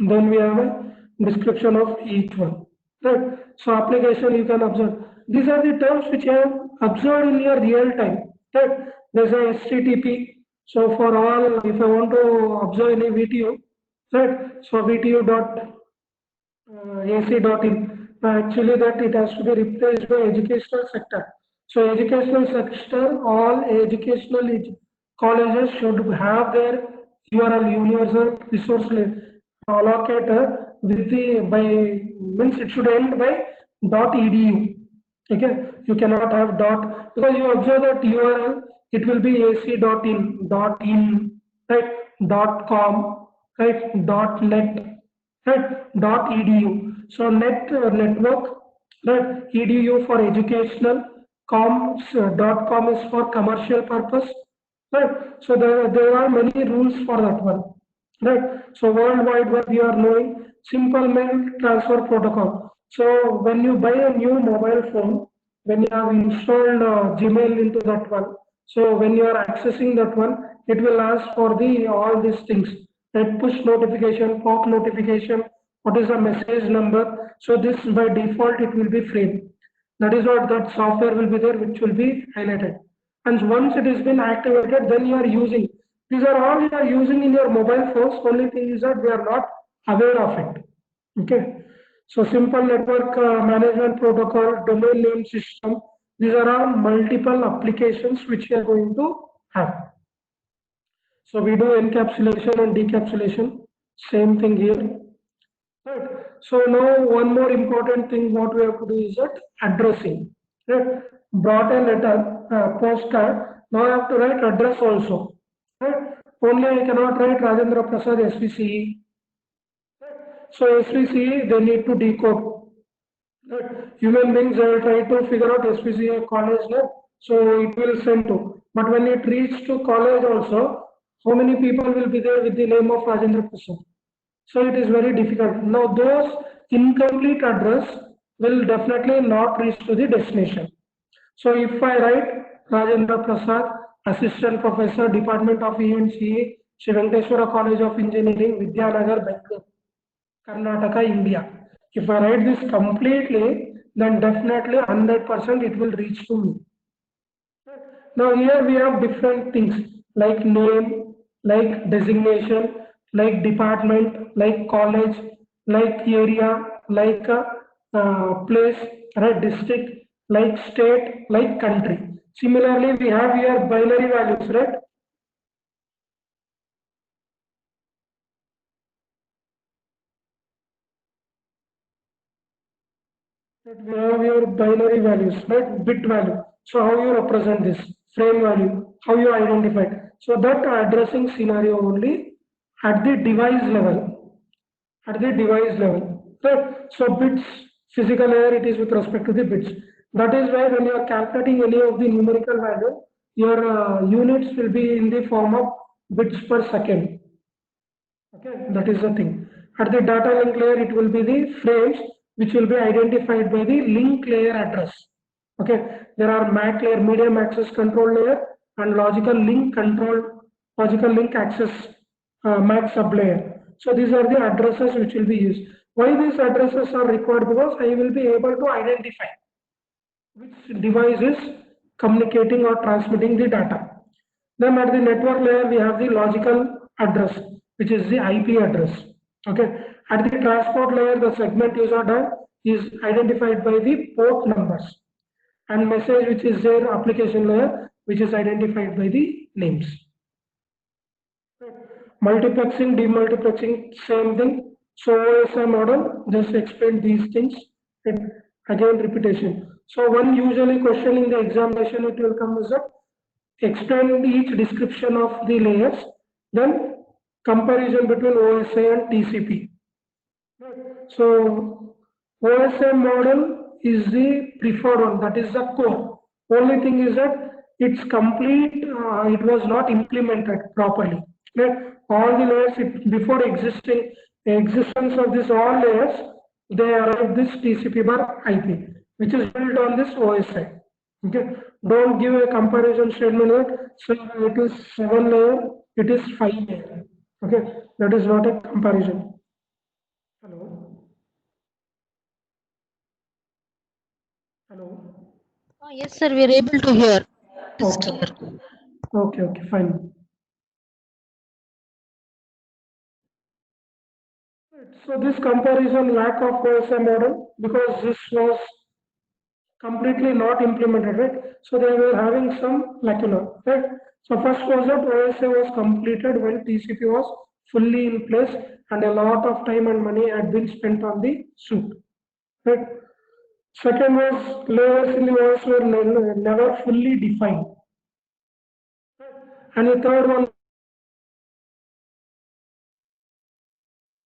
Then we have a description of each one. Right. So application you can observe. These are the terms which you have observed in your real time. Right. There's a HTTP. So for all, if I want to observe any VTU, right. So VTU dot AC.in. Actually, that it has to be replaced by educational sector. So, educational sector, all educational colleges should have their URL, universal resource allocator, with the by means it should end by .edu. Okay, you cannot have dot, because you observe that URL, it will be ac.in, right, .com, right, .net, right, .edu. So network, right, edu for educational, .com is for commercial purpose, right. So there are many rules for that one, right. So World Wide Web, you are knowing simple mail transfer protocol. So when you buy a new mobile phone, when you have installed Gmail into that one, so when you are accessing that one, it will ask for the all these things, that push notification, pop notification, what is the message number. So this by default it will be free. That is what that software will be there, which will be highlighted. And once it has been activated, then you are using. These are all you are using in your mobile phones. Only thing is that we are not aware of it. Okay. So simple network management protocol, domain name system. These are all multiple applications which we are going to have. So we do encapsulation and decapsulation. Same thing here. Right. So now one more important thing what we have to do is that addressing. Right. Brought a letter, postcard. Now I have to write address also. Right. Only I cannot write Rajendra Prasad SVCE. So SVCE they need to decode. Right. Human beings will try to figure out SVCE college name, so it will send to. But when it reaches to college also, how many people will be there with the name of Rajendra Prasad? So it is very difficult. Now those incomplete address will definitely not reach to the destination. So if I write Rajendra Prasad, Assistant Professor, Department of ENCE, Sri Venkateswara College of Engineering, Vidyanagar, Bangalore, Karnataka, India. If I write this completely, then definitely 100% it will reach to me. Now here we have different things like name, like designation, like department, like college, like area, like place, right, district, like state, like country. Similarly, we have here binary values, right? That we have your binary values, right? Bit value. So how you represent this frame value, how you identify it. So that addressing scenario only at the device level, right? So bits, Physical layer, it is with respect to the bits. That is why when you are calculating any of the numerical value, your units will be in the form of bits per second. Okay, that is the thing. At the data link layer, it will be the frames which will be identified by the link layer address. Okay, there are MAC layer, medium access control layer, and logical link access MAC sub layer. So these are the addresses which will be used. Why these addresses are required? Because I will be able to identify which device is communicating or transmitting the data. Then at the network layer, we have the logical address, which is the IP address. Okay. At the transport layer, the segment user dial is identified by the port numbers, and message, which is their application layer, which is identified by the names. Multiplexing, demultiplexing, same thing. So OSI model just explain these things. And again, repetition. So one usually question in the examination, it will come as a explain each description of the layers, then comparison between OSI and TCP. So OSI model is the preferred one, that is the core. Only thing is that it's complete, it was not implemented properly. Right? All the layers, before existence of this all layers, they arrived this TCP bar IP, which is built on this OSI. Okay, don't give a comparison statement that so it is 7 layer, it is 5 layer. Okay, that is not a comparison. Hello. Hello. Yes, sir, we are able to hear. Okay. Okay, fine. So this comparison lack of OSI model, because this was completely not implemented, right? So they were having some lacuna, right? So first was that OSI was completed when TCP was fully in place and a lot of time and money had been spent on the suit, right? Second was layers in the OS were never fully defined. And the third one,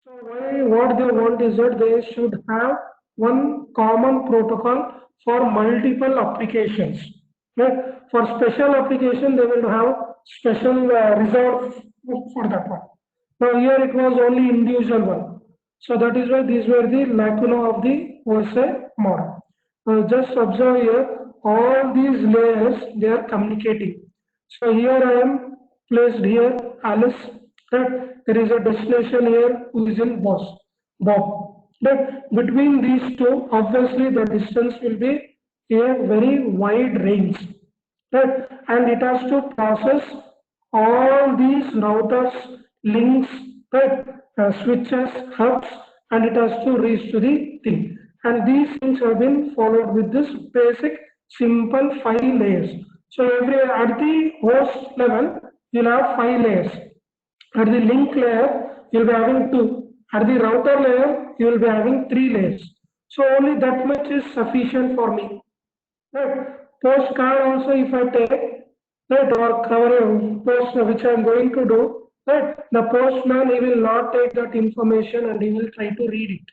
so why what they want is that they should have one common protocol for multiple applications. Right? For special application, they will have special reserve for that one. Now here it was only individual one. So that is why these were the lacuna of the OSI model. Just observe here, all these layers, they are communicating. So here I am placed here, Alice, right? There is a destination here who is in Bob. But between these two, obviously the distance will be a very wide range, right? And it has to process all these routers, links, right? Switches, hubs, and it has to reach to the thing. And these things have been followed with this basic simple 5 layers. So at the host level, you'll have 5 layers. At the link layer, you'll be having 2. At the router layer, you will be having 3 layers. So only that much is sufficient for me. Right. Postcard also, if I take, right, or cover post which I am going to do, right, the postman, he will not take that information and he will try to read it.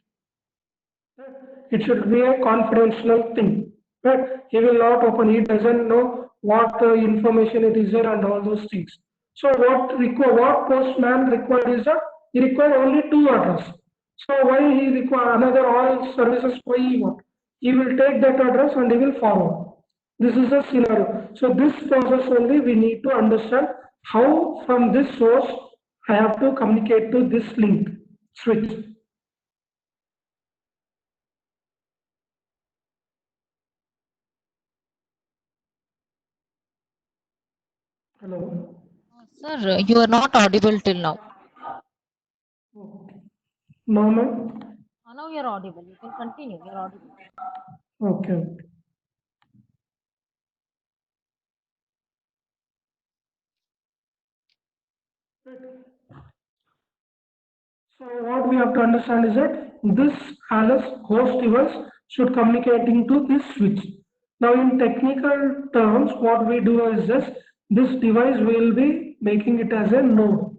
Right. It should be a confidential thing. Right. He will not open. He doesn't know what information it is there and all those things. So what postman required is that he required only 2 address. So why he require another all services? Why he want? He will take that address and he will forward. This is the scenario. So this process only we need to understand how from this source I have to communicate to this link switch. Hello. Sir, you are not audible till now. Okay. Now, ma'am? Now you are audible. You can continue. You are audible. Okay. So what we have to understand is that this Alice host device should communicating to this switch. Now in technical terms, what we do is this device will be making it as a node.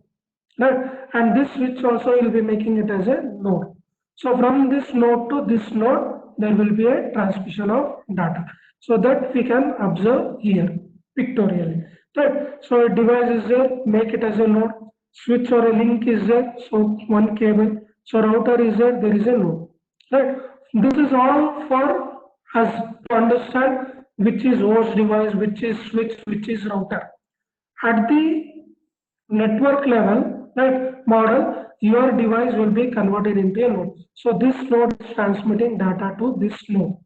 Right? And this switch also will be making it as a node. So from this node to this node, there will be a transmission of data. So that we can observe here pictorially. Right. So a device is there, make it as a node. Switch or a link is there, so one cable. So router is there is a node. Right. This is all for us to understand which is host device, which is switch, which is router. At the network level, right, model, your device will be converted into a node. So this node is transmitting data to this node,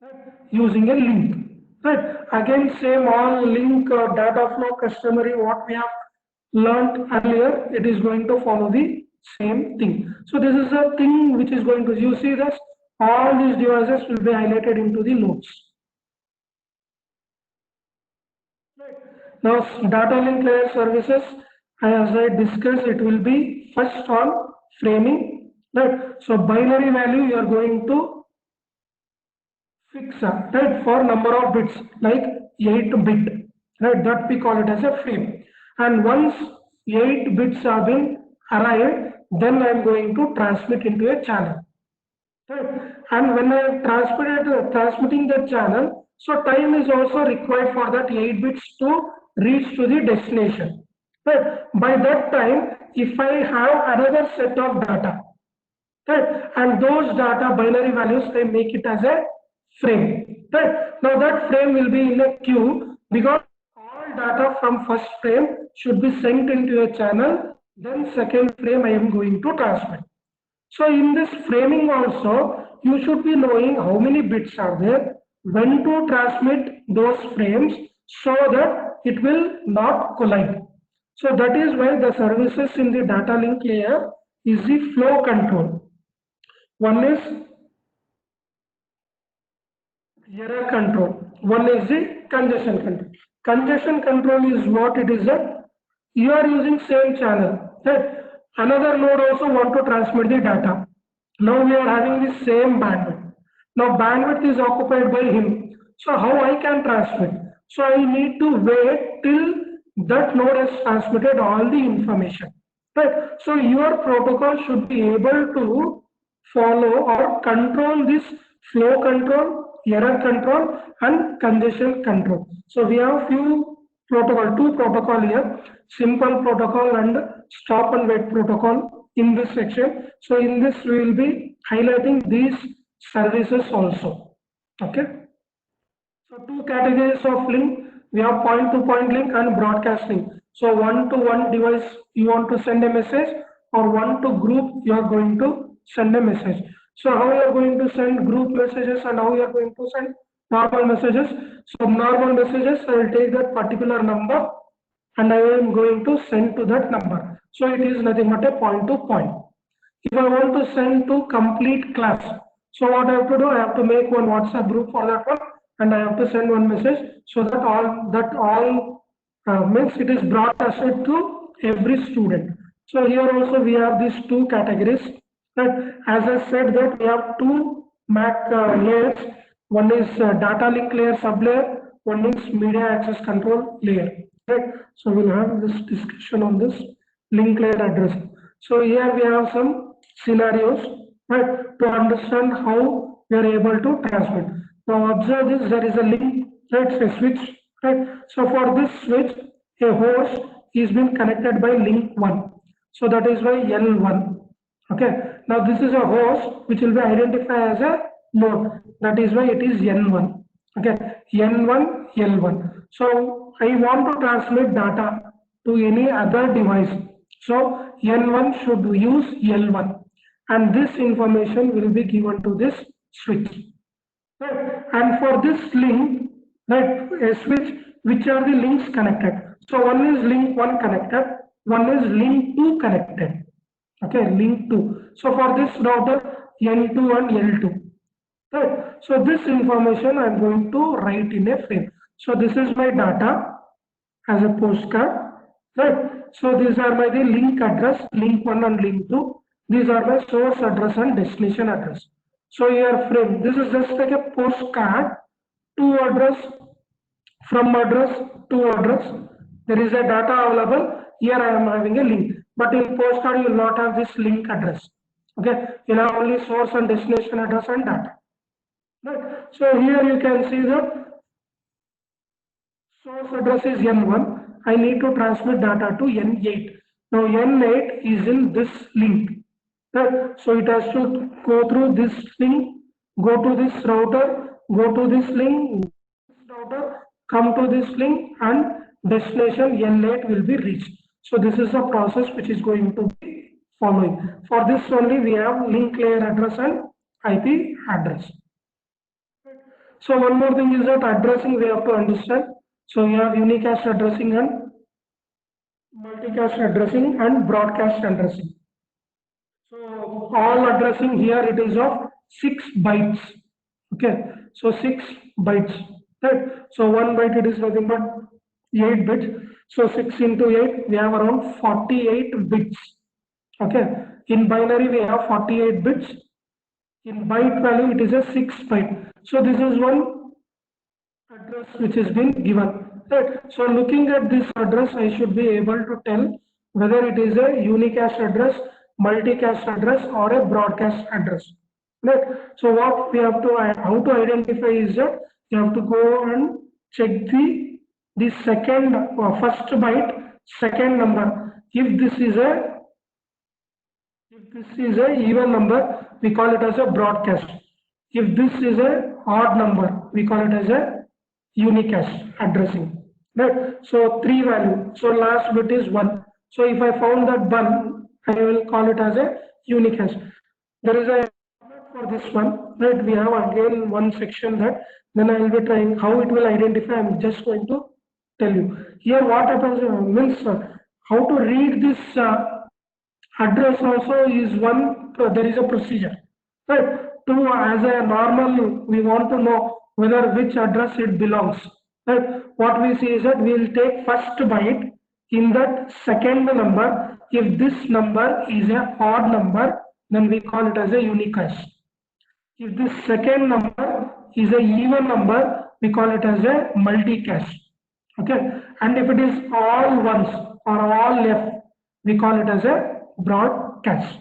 right, using a link. Right. Again, same all link data flow customary what we have learned earlier, it is going to follow the same thing. So this is a thing which is going to, you see this, all these devices will be highlighted into the nodes. Now, data link layer services, as I discussed, it will be first on framing, right? So binary value you are going to fix, right, for number of bits, like 8-bit, right? That we call it as a frame. And once 8 bits have been arrived, then I am going to transmit into a channel. Right. And when I have transmitting the channel, so time is also required for that 8 bits to reach to the destination. Right. By that time, if I have another set of data, right, and those data binary values, I make it as a frame. Right. Now that frame will be in a queue because all data from first frame should be sent into a channel. Then second frame I am going to transmit. So in this framing also, you should be knowing how many bits are there, when to transmit those frames so that it will not collide. So that is why the services in the data link layer is the flow control. One is error control. One is the congestion control. Congestion control is what it is that you are using same channel. Right? Another node also want to transmit the data. Now we are having the same bandwidth. Now bandwidth is occupied by him. So how I can transmit? So I need to wait till that node has transmitted all the information. Right? So your protocol should be able to follow or control this flow control, error control, and congestion control. So we have two protocol here, simple protocol and stop and wait protocol in this section. So in this we will be highlighting these services also. Okay. So two categories of link, we have point-to-point link and broadcast link. So one-to-one device you want to send a message, or one-to group you are going to send a message. So how you are going to send group messages and how you are going to send normal messages. So normal messages, I will take that particular number and I am going to send to that number. So it is nothing but a point-to-point. If I want to send to complete class, so what I have to do, I have to make one WhatsApp group for that one, and I have to send one message so that all means it is broadcasted to every student. So here also we have these two categories. Right? As I said that we have two MAC layers. One is data link layer sublayer. One is media access control layer. Right? So we'll have this discussion on this link layer address. So here we have some scenarios, right, to understand how we are able to transmit. Now observe this, there is a link, right, a switch, right. So for this switch, a host is being connected by link 1. So that is why L1. Okay. Now this is a host which will be identified as a node. That is why it is N1. Okay. N1, L1. So I want to transmit data to any other device. So N1 should use L1, and this information will be given to this switch. Right? And for this link, right, a switch, which are the links connected? So one is link 1 connected, one is link 2 connected. Okay, link 2. So for this router, N2 and L2. Right. So this information I am going to write in a frame. So this is my data as a postcard. Right. So these are my the link address, link 1 and link 2. These are my source address and destination address. So here frame, this is just like a postcard to address, from address to address. There is a data available. Here I am having a link. But in postcard you will not have this link address. Okay. You have only source and destination address and data. Right. So here you can see that source address is N1. I need to transmit data to N8. Now N8 is in this link. Right. So it has to go through this link, go to this router, go to this link, router, come to this link, and destination N8 will be reached. So this is a process which is going to be following. For this only we have link layer address and IP address. So one more thing is that addressing we have to understand. So you have unicast addressing and multicast addressing and broadcast addressing. So all addressing here it is of 6 bytes. Okay, so 6 bytes. Right. So 1 byte it is nothing but 8 bits. So 6 into 8 we have around 48 bits. Okay, in binary we have 48 bits. In byte value it is a 6 byte. So this is one address which has been given. Right. So looking at this address, I should be able to tell whether it is a unicast address, multicast address, or a broadcast address. Right. So what we have to how to identify is that you have to go and check the second first byte, second number. If this is a even number, we call it as a broadcast. If this is a odd number, we call it as a unicast addressing. Right? So three value. So last bit is 1. So if I found that 1, I will call it as a unicast. There is a for this one, right? We have again one section that then I will be trying how it will identify. I'm just going to tell you. Here what happens means how to read this address also is one, there is a procedure, right? To as a normal, we want to know whether which address it belongs, right? What we see is that we will take first byte in that second number. If this number is a odd number, then we call it as a unicast. If this second number is a even number, we call it as a multicast. Okay, and if it is all ones or all left, we call it as a broadcast.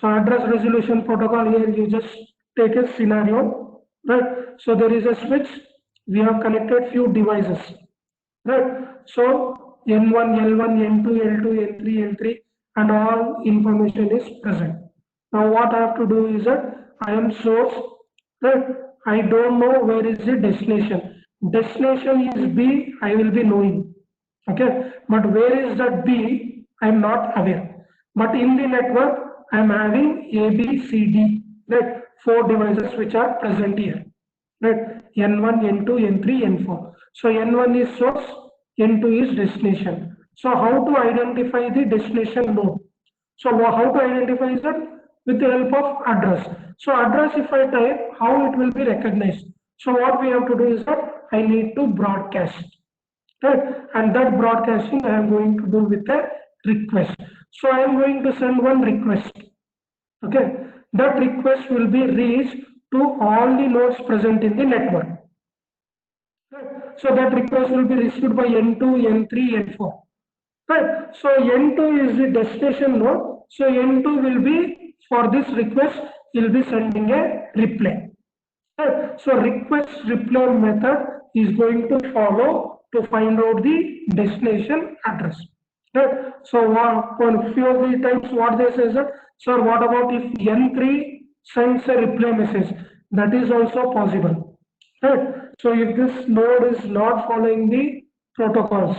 So address resolution protocol, here you just take a scenario, right? So there is a switch, we have connected few devices, right? So N1, L1, N2, L2, N3, L3, and all information is present. Now what I have to do is that I am source, right? I don't know where is the destination. Destination is B, I will be knowing. Okay, but where is that B? I am not aware. But in the network, I am having A, B, C, D, right? 4 devices which are present here, right? N1, N2, N3, N4. So N1 is source, N2 is destination. So how to identify the destination node? So how to identify is that with the help of address. So address if I type, how it will be recognized. So what we have to do is that I need to broadcast, right? And that broadcasting I am going to do with a request. So I am going to send one request. Okay, that request will be reached to all the nodes present in the network. Right? So that request will be received by N2, N3, N4. Right. So N2 is the destination node. So N2 will be for this request, will be sending a reply. Right. So request reply method is going to follow to find out the destination address. Right. So on few of the times what they say is that, sir, what about if N3 sends a reply message? That is also possible. Right. So if this node is not following the protocols,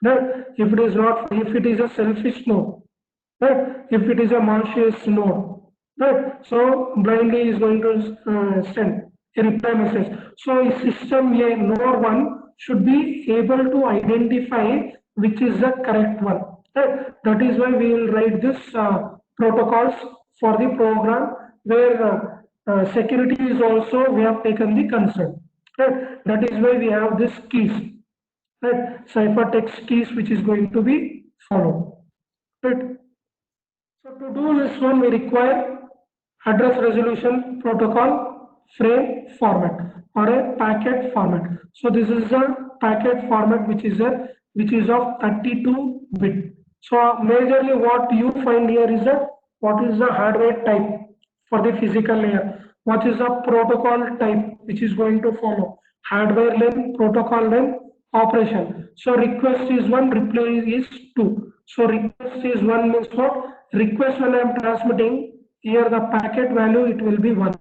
right? If it is not, if it is a selfish node, right? If it is a malicious node, right? So blindly is going to send a reply message. So a system A node 1 should be able to identify which is the correct one, right? That is why we will write this protocols for the program where security is also we have taken the concern, right? That is why we have this keys, right? Ciphertext keys which is going to be followed, right? So to do this one, we require address resolution protocol frame format or a packet format. So this is a packet format which is of 32 bit. So majorly what you find here is that what is the hardware type for the physical layer, what is the protocol type which is going to follow, hardware length, protocol length, operation. So request is one, reply is two. So request is one means what? Request when I am transmitting, here the packet value it will be one.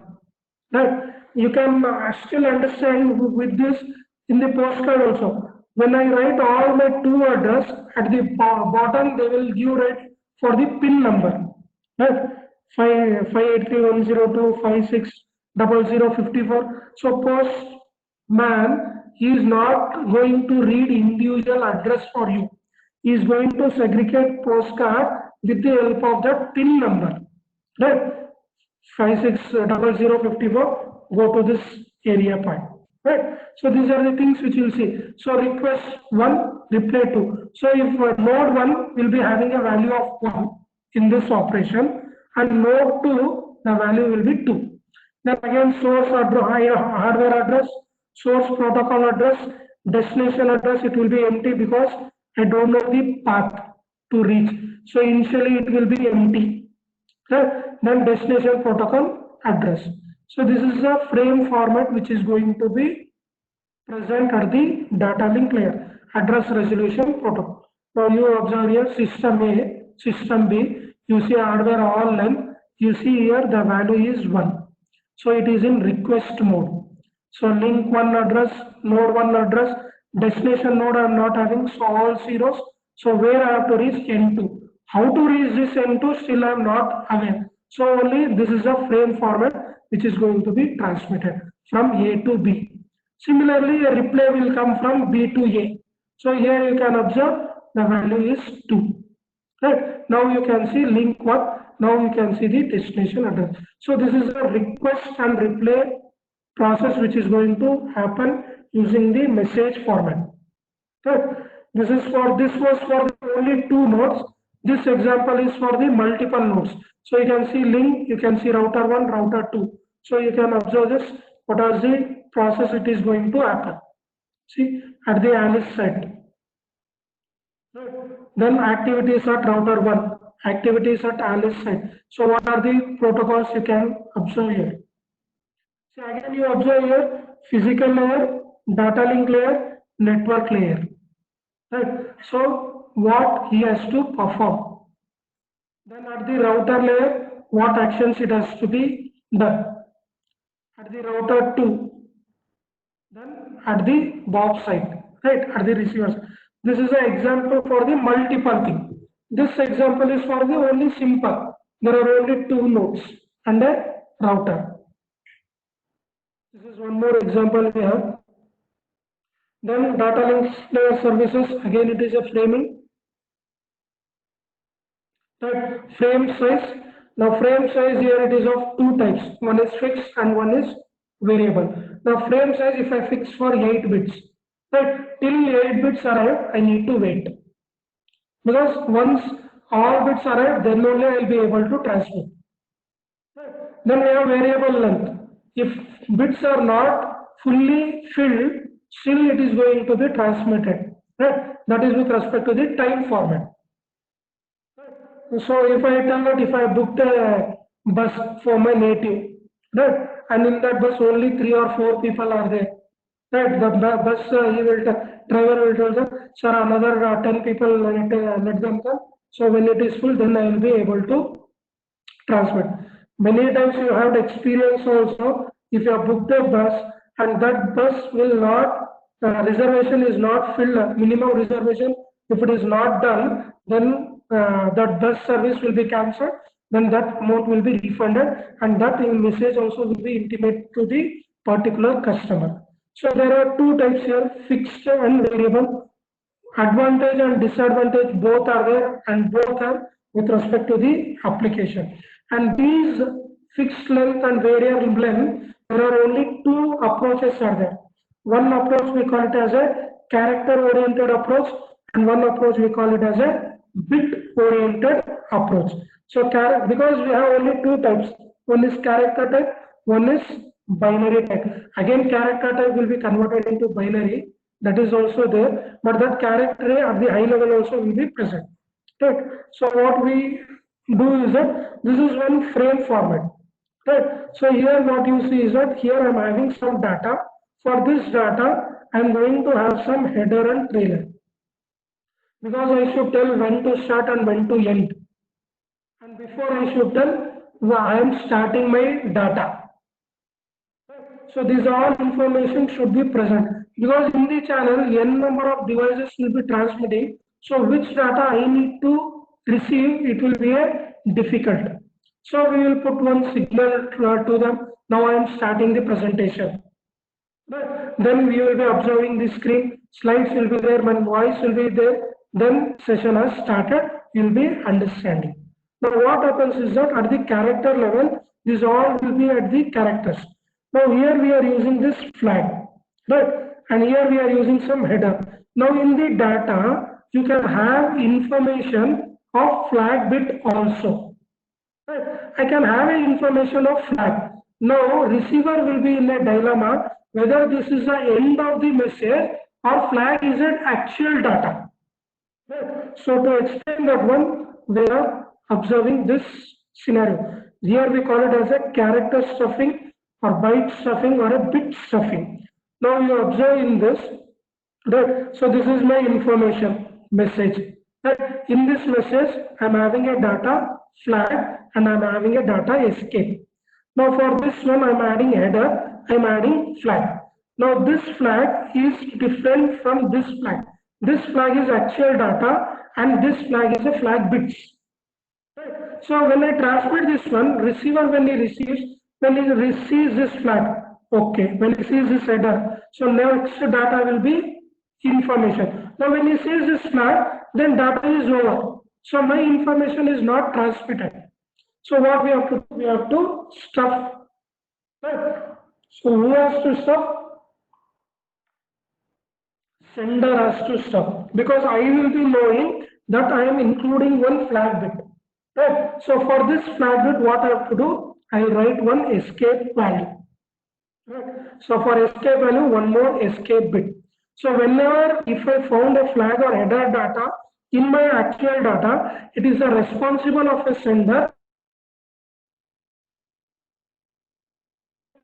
Right? You can still understand with this in the postcard also. When I write all my two address at the bottom, they will give right for the pin number. Right? 5831025600054. So postman he is not going to read individual address for you. He is going to segregate postcard with the help of the pin number. Right? 560054, go to this area point, right? So these are the things which you'll see. So request 1, reply 2. So if node 1 will be having a value of 1 in this operation, and node 2 the value will be 2. Then again source hardware address, source protocol address, destination address, it will be empty because I don't know the path to reach. So initially it will be empty. Then destination protocol address. So this is a frame format which is going to be present at the data link layer, address resolution protocol. Now you observe here system A, system B, you see hardware all length, you see here the value is 1. So it is in request mode. So link 1 address, node 1 address, destination node I am not having, so all zeros. So where I have to reach N2. How to reach this N2 still I am not aware. So only this is a frame format which is going to be transmitted from A to B. Similarly, a reply will come from B to A. So here you can observe the value is 2. Right. Now you can see link 1. Now you can see the destination address. So this is a request and reply process which is going to happen using the message format. Right. This was for the only two nodes. This example is for the multiple nodes. So you can see link, you can see router 1, router 2. So you can observe this, what is the process it is going to happen. See at the Alice site. Then activities at router 1, activities at Alice site. So what are the protocols you can observe here? So again you observe here physical layer, data link layer, network layer. Right. So what he has to perform. Then at the router layer, what actions it has to be done. At the router 2, then at the box side, right, at the receivers. This is an example for the multiple thing. This example is for the only simple. There are only two nodes and a router. This is one more example we have. Then data links layer services, again it is a framing. That frame size. Now frame size here it is of two types. One is fixed and one is variable. Now frame size if I fix for 8 bits, right, till 8 bits arrive I need to wait. Because once all bits arrive then only I will be able to transmit. Right. Then we have variable length. If bits are not fully filled, still it is going to be transmitted. Right. That is with respect to the time format. So if I tell that if I booked a bus for my native, right, and in that bus only 3 or 4 people are there, right, the bus he will driver will tell them, sir, another 10 people let them come. So when it is full, then I will be able to transmit. Many times you have experience also, if you have booked a bus and that bus will not, reservation is not filled, minimum reservation, if it is not done, then that bus service will be cancelled, then that amount will be refunded and that message also will be intimated to the particular customer. So there are two types here, fixed and variable. Advantage and disadvantage both are there and both are with respect to the application. And these fixed length and variable length, there are only two approaches are there. One approach we call it as a character oriented approach and one approach we call it as a bit oriented approach. So because we have only two types, one is character type, one is binary type. Again character type will be converted into binary, that is also there, but that character at the high level also will be present. right? So what we do is that this is one frame format, right? So here what you see is that here I'm having some data. For this data, I'm going to have some header and trailer because I should tell when to start and when to end. And before I should tell, I am starting my data. So these all information should be present because in the channel n number of devices will be transmitting. So which data I need to receive, it will be a difficult. So we will put one signal to them. Now I am starting the presentation. But then we will be observing the screen, slides will be there, my voice will be there, then session has started, you will be understanding. Now what happens is that at the character level, these all will be at the characters. Now here we are using this flag, right? And here we are using some header. Now in the data, you can have information of flag bit also. Right. I can have an information of flag. Now receiver will be in a dilemma whether this is the end of the message or flag is an actual data. Right. So to explain that one, we are observing this scenario. Here we call it as a character stuffing or byte stuffing or a bit stuffing. Now you observe in this, right? So this is my information message. Right? In this message, I'm having a data flag and I'm having a data escape. Now for this one, I'm adding header, I'm adding flag. Now this flag is different from this flag. This flag is actual data and this flag is a flag bits. Right. So when I transmit this one, receiver when he receives this flag, okay, when he sees this header, so next data will be information. Now when he sees this flag, then data is over. So my information is not transmitted. So what we have to do? We have to stuff. Right. So who has to stuff? Sender has to stuff because I will be knowing that I am including one flag bit. Right. So for this flag bit, what I have to do? I will write one escape value. Right. So for escape value, one more escape bit. So whenever if I found a flag or header data in my actual data, it is the responsible of a sender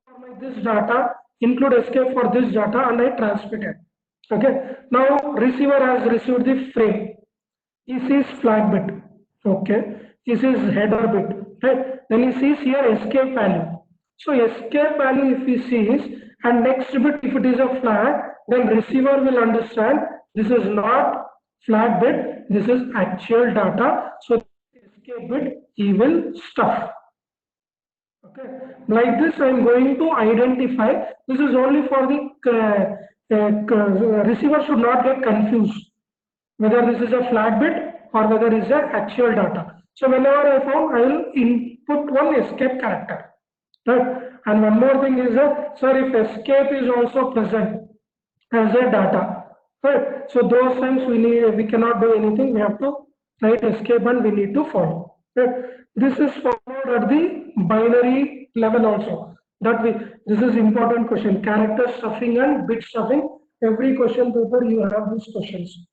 for this data, include escape for this data and I transmit it. Okay. Now receiver has received the frame. He sees flag bit. Okay. He sees header bit. Right. Then he sees here escape value. So escape value if he sees and next bit if it is a flag, then receiver will understand this is not flag bit, this is actual data. So escape bit he will stuff. Okay. Like this I am going to identify. This is only for the receiver should not get confused whether this is a flag bit or whether it is a actual data. So whenever I found, I will input one escape character. Right? And one more thing is that, sir, if escape is also present as a data, right? So those times we cannot do anything. We have to write escape and we need to follow. Right? This is followed at the binary level also. This is important question. Character stuffing and bit stuffing. Every question paper you have these questions.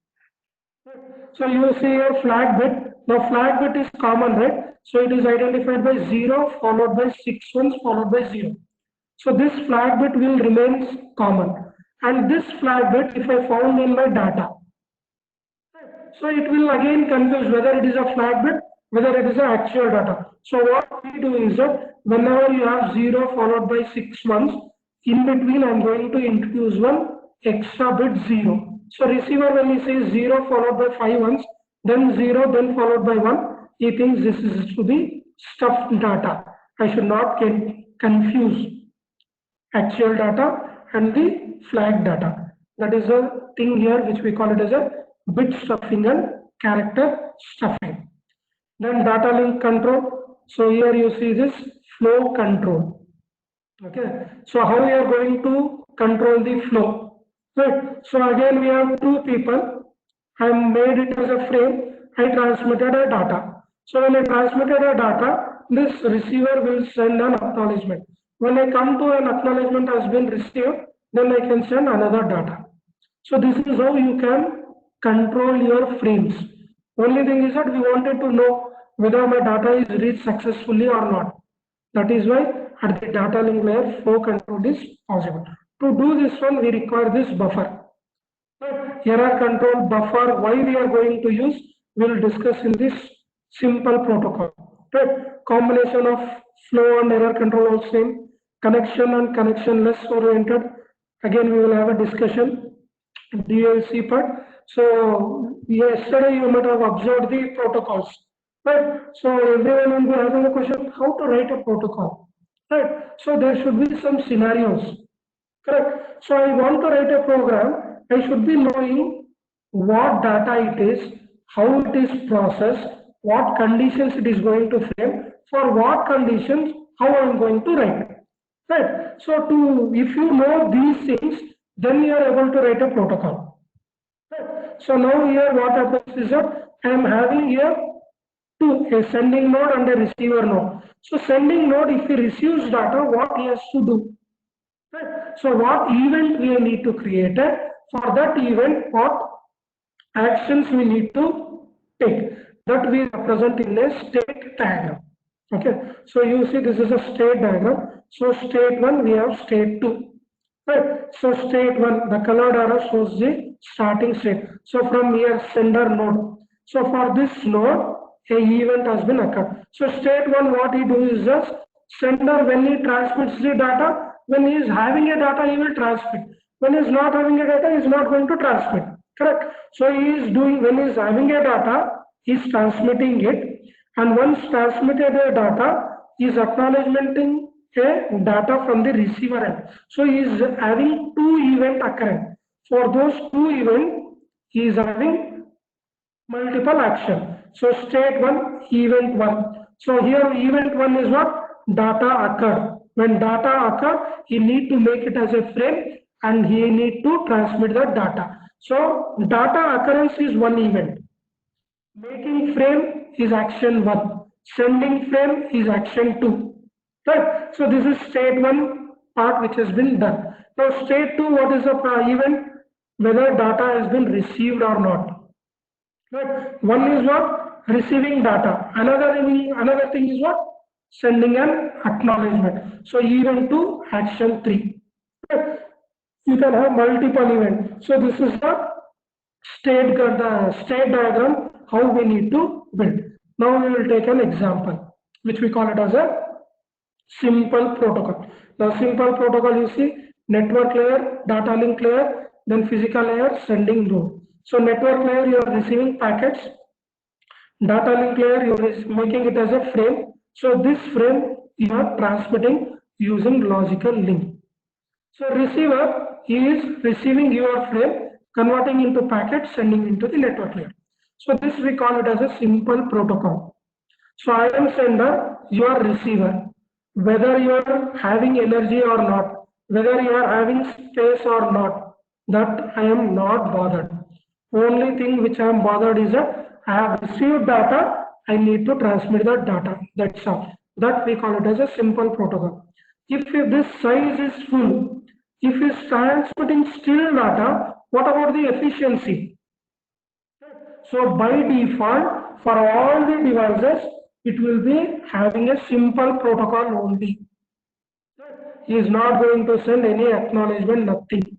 So you see a flag bit. Now flag bit is common, right? So it is identified by 0 followed by 6 ones followed by 0. So this flag bit will remain common. And this flag bit if I found in my data. So it will again confuse whether it is a flag bit, whether it is an actual data. So what we do is that whenever you have 0 followed by 6 ones, in between I'm going to introduce one extra bit 0. So receiver when he says 0 followed by 5 ones, then 0, then followed by 1, he thinks this is to be stuffed data. I should not get confused actual data and the flag data. That is a thing here which we call it as a bit stuffing and character stuffing. Then data link control. So here you see this flow control. Okay. So how we are going to control the flow? Right. So again we have two people. I made it as a frame. I transmitted a data. So when I transmitted a data, this receiver will send an acknowledgement. When I come to an acknowledgement has been received, then I can send another data. So this is how you can control your frames. Only thing is that we wanted to know whether my data is reached successfully or not. That is why at the data link layer, flow control is possible. To do this one, we require this buffer. But error control buffer, why we are going to use, we will discuss in this simple protocol. Right? Combination of flow and error control also same. Connection and connectionless oriented. Again, we will have a discussion. DLC part. So yesterday you might have observed the protocols. Right? So everyone will be having a question, how to write a protocol. Right? So there should be some scenarios. Correct. So I want to write a program. I should be knowing what data it is, how it is processed, what conditions it is going to frame, for what conditions, how I am going to write. Right. So if you know these things, then you are able to write a protocol. Right. So now here what happens is that I am having here a sending node and a receiver node. So sending node, if he receives data, what he has to do? Right. So what event we need to create it? For that event, what actions we need to take? That we represent in a state diagram. Okay. So you see this is a state diagram. So state 1, we have state 2. Right. So state 1, the colored arrow shows the starting state. So from here, sender node. So for this node, a event has been occurred. So state 1, what he do is just sender, when he transmits the data, when he is having a data, he will transmit. When he is not having a data, he is not going to transmit. Correct. So he is doing, when he is having a data, he is transmitting it. And once transmitted a data, he is acknowledging a data from the receiver end. So he is having two event occurring. For those two events, he is having multiple action. So state 1, event 1. So here event 1 is what? Data occurred. When data occur, he need to make it as a frame and he need to transmit the data. So data occurrence is one event. Making frame is action 1. Sending frame is action 2. Right? So this is state 1 part which has been done. Now state 2, what is the event? Whether data has been received or not. Right. One is what? Receiving data. Another thing is what? Sending an acknowledgement. So event 2, action 3. Right. You can have multiple events. So this is the state diagram how we need to build. Now we will take an example which we call it as a simple protocol. Now simple protocol, you see, network layer, data link layer, then physical layer, sending node. So network layer, you are receiving packets. Data link layer, you are making it as a frame. So this frame you are transmitting using logical link. So receiver is receiving your frame, converting into packets, sending into the network layer. So this we call it as a simple protocol. So I am sender, you are receiver. Whether you are having energy or not, whether you are having space or not, that I am not bothered. Only thing which I am bothered is that I have received data, I need to transmit that data. That's all. That we call it as a simple protocol. If this size is full, if it's transmitting still data, what about the efficiency? So by default, for all the devices, it will be having a simple protocol only. He is not going to send any acknowledgement, nothing.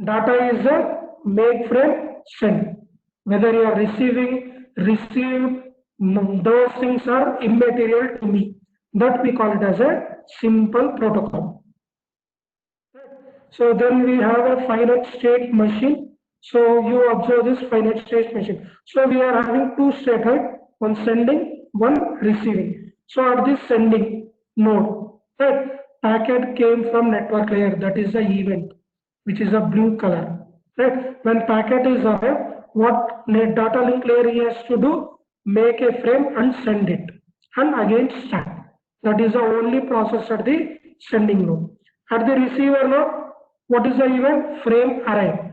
Data is a make frame, send. Whether you are receiving, received, those things are immaterial to me. That we call it as a simple protocol. So then we have a finite state machine. So you observe this finite state machine. So we are having two state, right? One sending, one receiving. So at this sending node, right, packet came from network layer. That is the event, which is a blue color. Right? When packet is arrived, what data link layer he has to do? Make a frame and send it, and again start. That is the only process at the sending node. At the receiver node, what is the event? Frame arrive.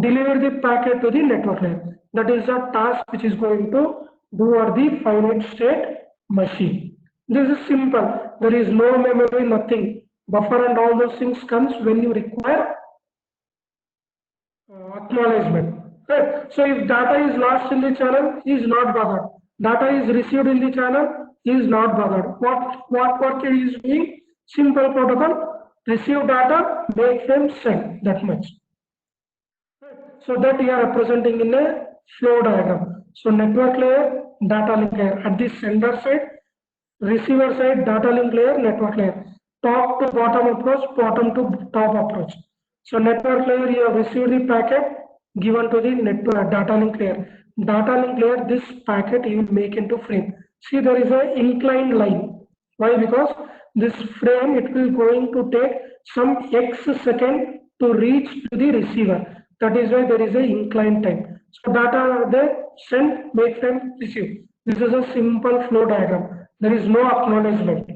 Deliver the packet to the network layer. That is the task which is going to do at the finite state machine. This is simple. There is no memory, nothing. Buffer and all those things comes when you require acknowledgement. Right. So if data is lost in the channel, he is not bothered. Data is received in the channel, he is not bothered. What work he is doing? Simple protocol, receive data, make them send, that much. So that you are representing in a flow diagram. So network layer, data link layer. At the sender side, receiver side, data link layer, network layer. Top to bottom approach, bottom to top approach. So network layer, you have received the packet given to the network data link layer. Data link layer, this packet you will make into frame. See, there is an inclined line. Why? Because this frame, it will going to take some X second to reach to the receiver. That is why there is a inclined time. So data they send, make frame, receive. This is a simple flow diagram. There is no acknowledgement.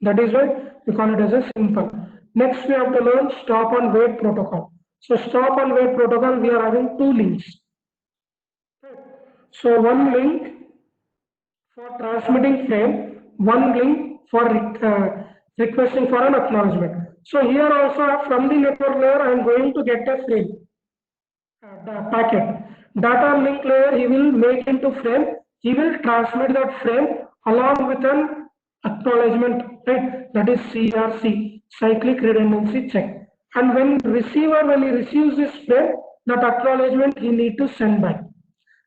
That is why we call it as a simple. Next, we have to learn stop and wait protocol. So stop and wait protocol, we are having two links. So one link for transmitting frame, one link for requesting for an acknowledgement. So here also from the network layer, I am going to get a frame, packet. Data link layer, he will make into frame, he will transmit that frame along with an acknowledgement, right? That is CRC, cyclic redundancy check. And when receiver, when he receives this frame, that acknowledgement he need to send back.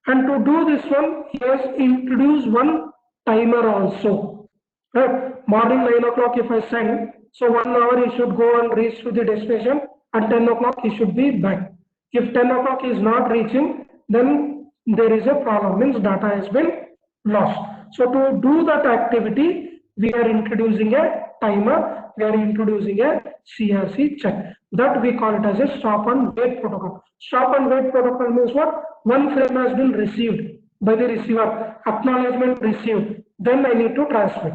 And to do this one, he has introduced one timer also. Right? Morning 9 o'clock if I send, so 1 hour he should go and reach to the destination. At 10 o'clock he should be back. If 10 o'clock is not reaching, then there is a problem, means data has been lost. So to do that activity, we are introducing a timer, we are introducing a CRC check. That we call it as a stop and wait protocol. Stop and wait protocol means what? One frame has been received by the receiver, acknowledgement received, then I need to transmit.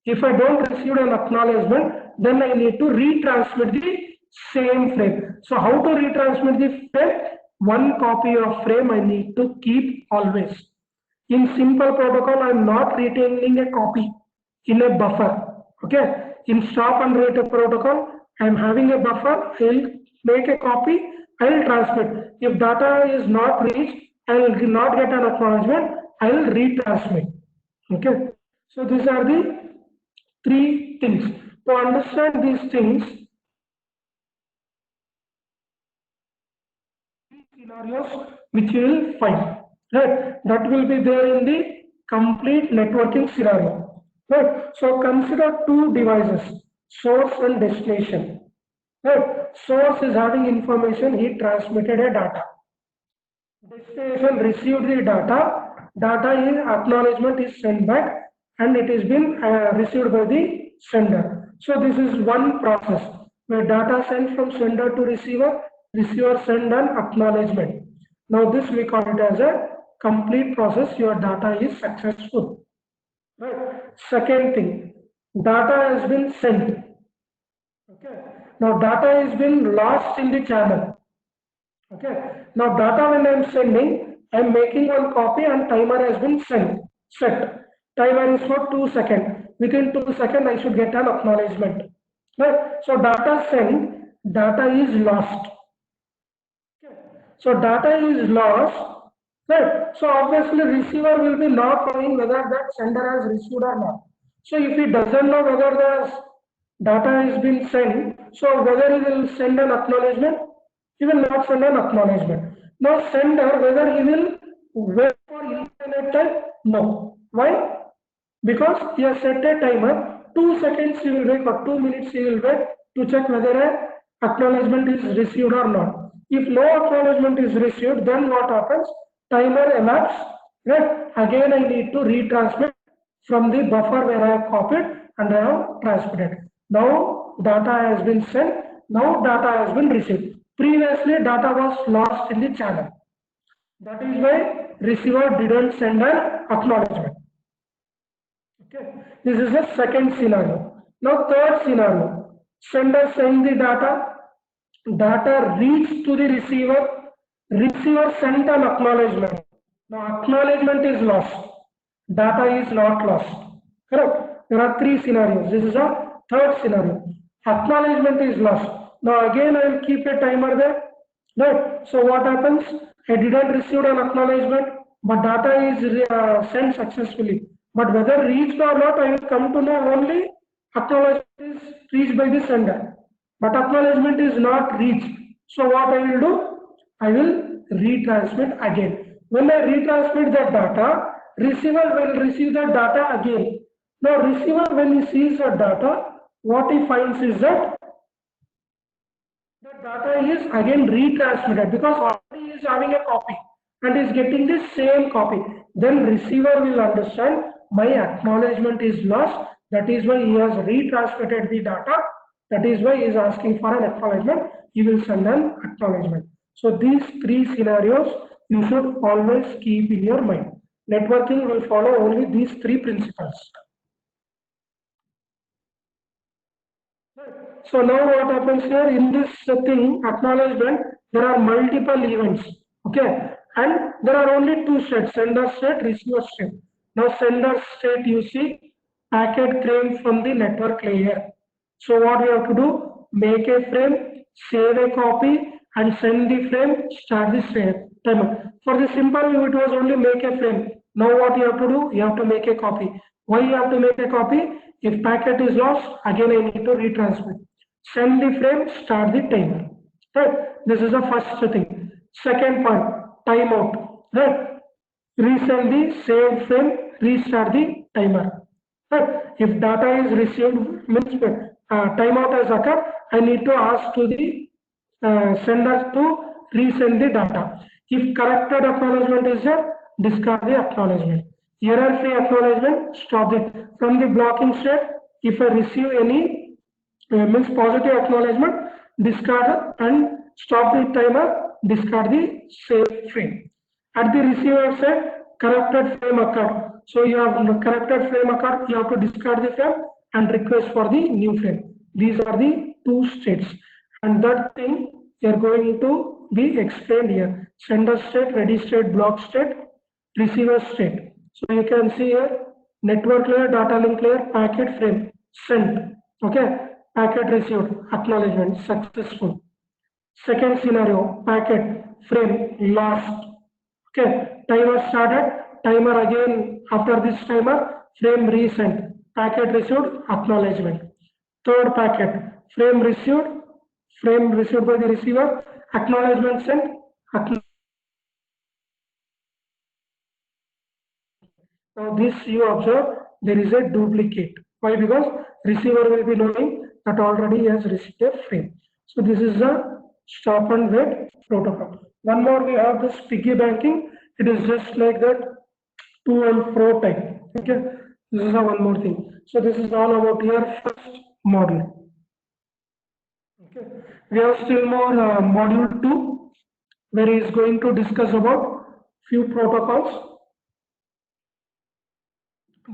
If I don't receive an acknowledgement, then I need to retransmit the same frame. So how to retransmit the frame? One copy of frame I need to keep always. In simple protocol, I am not retaining a copy in a buffer. Okay. In stop and wait protocol, I am having a buffer. I will make a copy. I will transmit. If data is not reached, I will not get an acknowledgement. I will retransmit. Okay. So these are the three things. To understand these things, scenarios which you will find. Right. That will be there in the complete networking scenario. Right. So consider two devices, source and destination. Right. Source is having information, he transmitted a data. Destination received the data, data is acknowledgement is sent back and it is been received by the sender. So this is one process where data sent from sender to receiver, receiver send an acknowledgement. Now this we call it as a complete process, your data is successful. Right. Second thing, data has been sent. Okay. Now data has been lost in the channel. Okay. Now data when I am sending, I am making one copy and timer has been set. Timer is for 2 seconds. Within 2 seconds, I should get an acknowledgement. Right. So data sent, data is lost. Okay. So data is lost. Right. So obviously receiver will be not knowing whether that sender has received or not. So if he doesn't know whether the data has been sent, so whether he will send an acknowledgement, he will not send an acknowledgement. Now sender, whether he will wait for infinite time? No. Why? Because he has set a timer, 2 seconds he will wait or 2 minutes he will wait to check whether a acknowledgement is received or not. If no acknowledgement is received, then what happens? Timer elapses, right? Again I need to retransmit from the buffer where I have copied and I have transmitted. Now data has been sent, now data has been received. Previously data was lost in the channel. That is why receiver didn't send an acknowledgement. Okay, this is the second scenario. Now third scenario, sender send the data reached to the receiver, receiver sent an acknowledgement. Now acknowledgement is lost, data is not lost. Correct? There are three scenarios. This is a third scenario. Acknowledgement is lost. Now again I will keep a timer there. Right. So what happens? I didn't receive an acknowledgement, but data is sent successfully. But whether reached or not, I will come to know only acknowledgement is reached by the sender. But acknowledgement is not reached. So what I will do? I will retransmit again. When I retransmit that data, receiver will receive the data again. Now receiver, when he sees the data, what he finds is that the data is again retransmitted because already he is having a copy and is getting the same copy. Then receiver will understand my acknowledgement is lost. That is why he has retransmitted the data. That is why he is asking for an acknowledgement. He will send an acknowledgement. So these three scenarios you should always keep in your mind. Networking will follow only these three principles. So now what happens here in this thing, acknowledgement, there are multiple events, okay? And there are only two states, sender state, receiver state. Now sender state, you see, packet came from the network layer. So what we have to do, make a frame, save a copy, and send the frame, start the timer. For the simple, it was only make a frame. Now what you have to do, you have to make a copy. Why you have to make a copy? If packet is lost, again I need to retransmit. Send the frame, start the timer. Right? This is the first thing. Second point, timeout. Right? Resend the save frame, restart the timer. Right? If data is received, means timeout has occurred, I need to ask to the sender to resend the data. If corrected acknowledgement is there, discard the acknowledgement. Error-free acknowledgement, stop it. From the blocking state, if I receive any means positive acknowledgement, discard and stop the timer, discard the save frame. At the receiver side, corrected frame occurred. So you have corrected frame occurred, you have to discard the frame and request for the new frame. These are the two states. And that thing you are going to be explained here. Sender state, ready state, block state, receiver state. So you can see here network layer, data link layer, packet frame, sent. Okay, packet received, acknowledgement, successful. Second scenario, packet frame lost. Okay, timer started, timer again after this timer, frame resent, packet received, acknowledgement. Third packet, frame received by the receiver, acknowledgement sent, now this you observe there is a duplicate. Why? Because receiver will be knowing that already has received a frame. So this is a stop and wait protocol. One more we have this piggy banking. It is just like that to and fro type. Okay. This is one more thing. So this is all about your first module. Okay. We have still more module 2 where he is going to discuss about few protocols.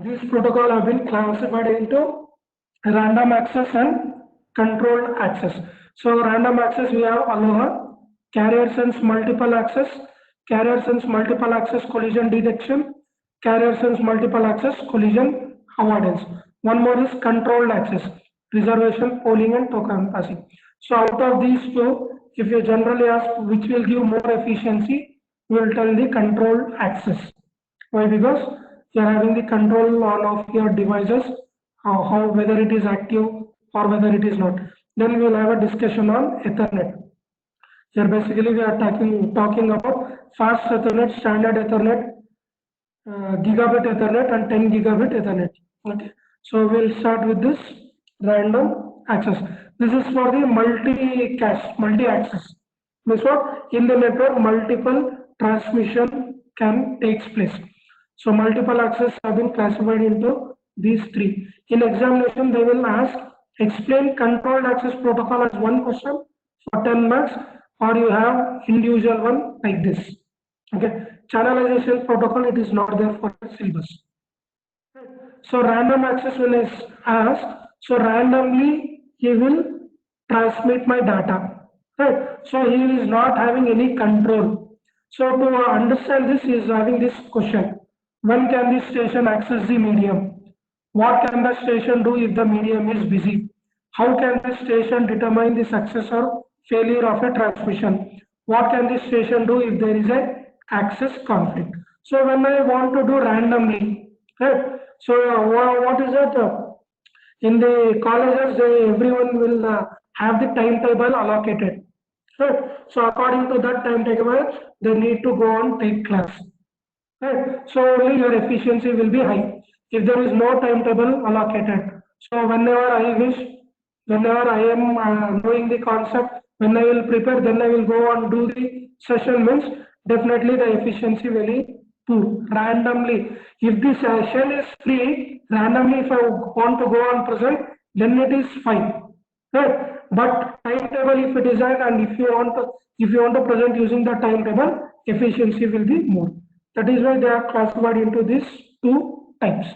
These protocols have been classified into random access and controlled access. So random access we have Aloha, carrier sense multiple access, carrier sense multiple access collision detection, carrier sense multiple access collision avoidance. One more is controlled access, reservation, polling and token passing. So out of these two, if you generally ask which will give more efficiency, we will tell the controlled access. Why? Because you are having the control on of your devices, how whether it is active or whether it is not. Then we will have a discussion on Ethernet. Here basically we are talking about fast Ethernet, standard Ethernet, gigabit Ethernet and 10 gigabit Ethernet. Okay. So we'll start with this random access. This is for the multi-access. Means what? In the network, multiple transmission can takes place. So multiple access have been classified into these three. In examination, they will ask, explain controlled access protocol as one question for 10 marks, or you have individual one like this. Okay. Channelization protocol, it is not there for the syllabus. So random access when is asked, so randomly he will transmit my data. Right. So he is not having any control. So to understand this, he is having this question. When can the station access the medium? What can the station do if the medium is busy? How can the station determine the success or failure of a transmission? what can this station do if there is a access conflict? So when I want to do randomly, right? So what is that? In the colleges, everyone will have the timetable allocated. Right? So according to that timetable, they need to go and take class. Right? So only your efficiency will be high. If there is no timetable allocated, so whenever I wish, whenever I am knowing the concept, when I will prepare, then I will go and do the session means definitely the efficiency will be poor. Randomly, if the session is free, randomly if I want to go and present, then it is fine. Right? But timetable if it is and if you want to present using the timetable, efficiency will be more. That is why they are classified into these two types.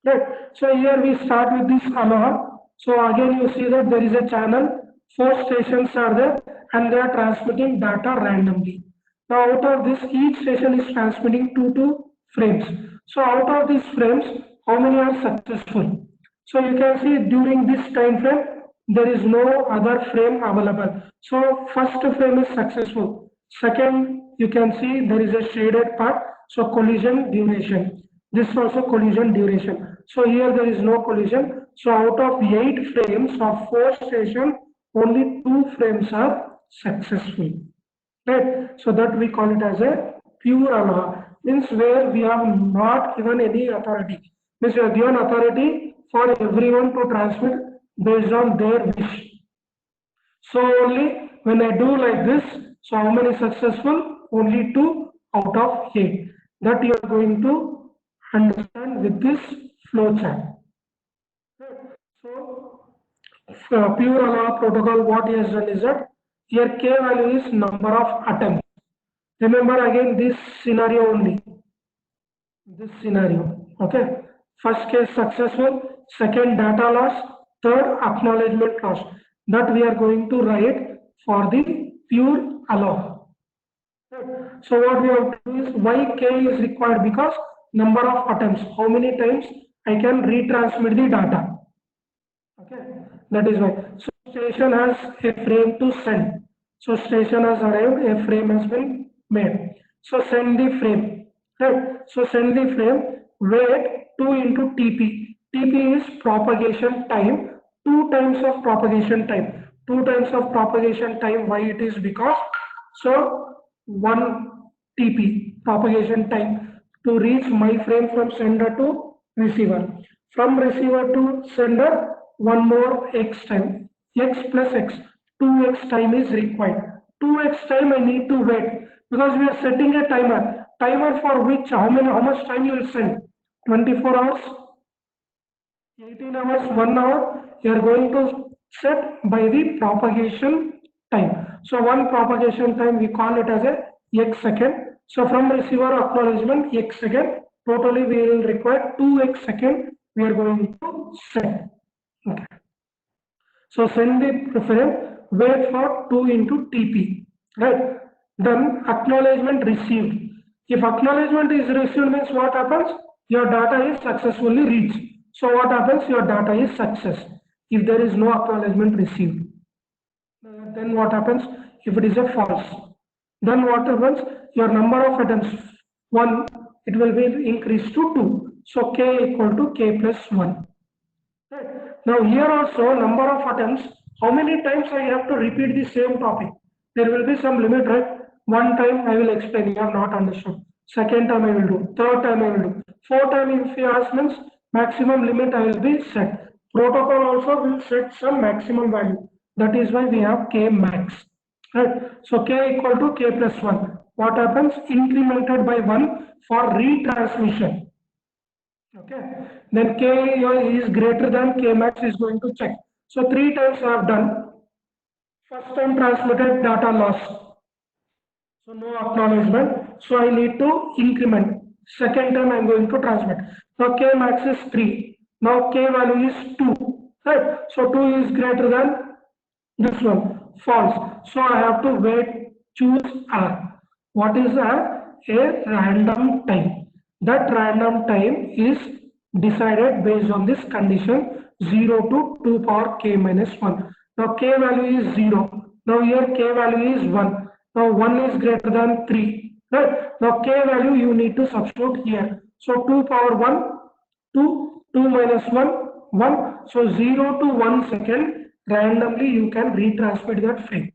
Right. So here we start with this Aloha. So again you see that there is a channel, 4 stations are there and they are transmitting data randomly. Now out of this, each station is transmitting 2 frames. So out of these frames, how many are successful? So you can see during this time frame, there is no other frame available. So first frame is successful. Second, you can see there is a shaded part. So collision duration. This also collision duration. So here there is no collision. So out of 8 frames of 4 stations, only 2 frames are successful. Right? So that we call it as a pure Aloha. Means where we have not given any authority. Means we have given authority for everyone to transmit based on their wish. So only when I do like this, so how many successful? Only 2 out of 8. That you are going to understand with this flow chart. So pure Aloha protocol, what he has done is that here K value is number of attempts. Remember again this scenario only. This scenario. Okay. First case successful, second data loss, third acknowledgement loss. That we are going to write for the pure Aloha. So what we have to do is why K is required, because number of attempts, how many times I can retransmit the data. Okay, that is why. So station has a frame to send. So station has arrived, a frame has been made. So send the frame. Right. So send the frame, wait 2 into TP. TP is propagation time, 2 times of propagation time. 2 times of propagation time, why it is? Because so 1 TP propagation time to reach my frame from sender to receiver. From receiver to sender, 1 more x time, x plus x, 2x time is required. 2x time I need to wait because we are setting a timer. Timer for which, how much time you will send? 24 hours, 18 hours, 1 hour. You are going to set by the propagation time. So one propagation time we call it as a x second. So from receiver acknowledgement x second, totally we will require 2x second we are going to set. Okay. So send the frame, wait for 2 into TP, right? Then acknowledgement received. If acknowledgement is received means what happens? Your data is successfully reached. So what happens? Your data is success. If there is no acknowledgement received, then what happens? If it is a false, then what happens? Your number of attempts 1, it will be increased to 2. So K equal to K plus 1. Right. Now here also number of attempts, how many times I have to repeat the same topic? There will be some limit, right? One time I will explain, you have not understood. Second time I will do, third time I will do. Fourth time if you ask means maximum limit I will be set. Protocol also will set some maximum value. That is why we have K max. Right. So K equal to K plus 1. What happens? Incremented by 1 for retransmission. Okay, then K is greater than K max is going to check. So 3 times I have done. First time transmitted data loss. So no acknowledgement. So I need to increment. Second time I am going to transmit. Now K max is 3. Now K value is 2. Right. So 2 is greater than this one. False. So I have to wait, choose R. What is R? A random time. That random time is decided based on this condition 0 to 2 power k minus 1. Now k value is 0. Now here k value is 1. Now 1 is greater than 3. Right? Now k value you need to substitute here. So 2 power 1, 2, 2 minus 1, 1. So 0 to 1 second randomly you can retransmit that frame.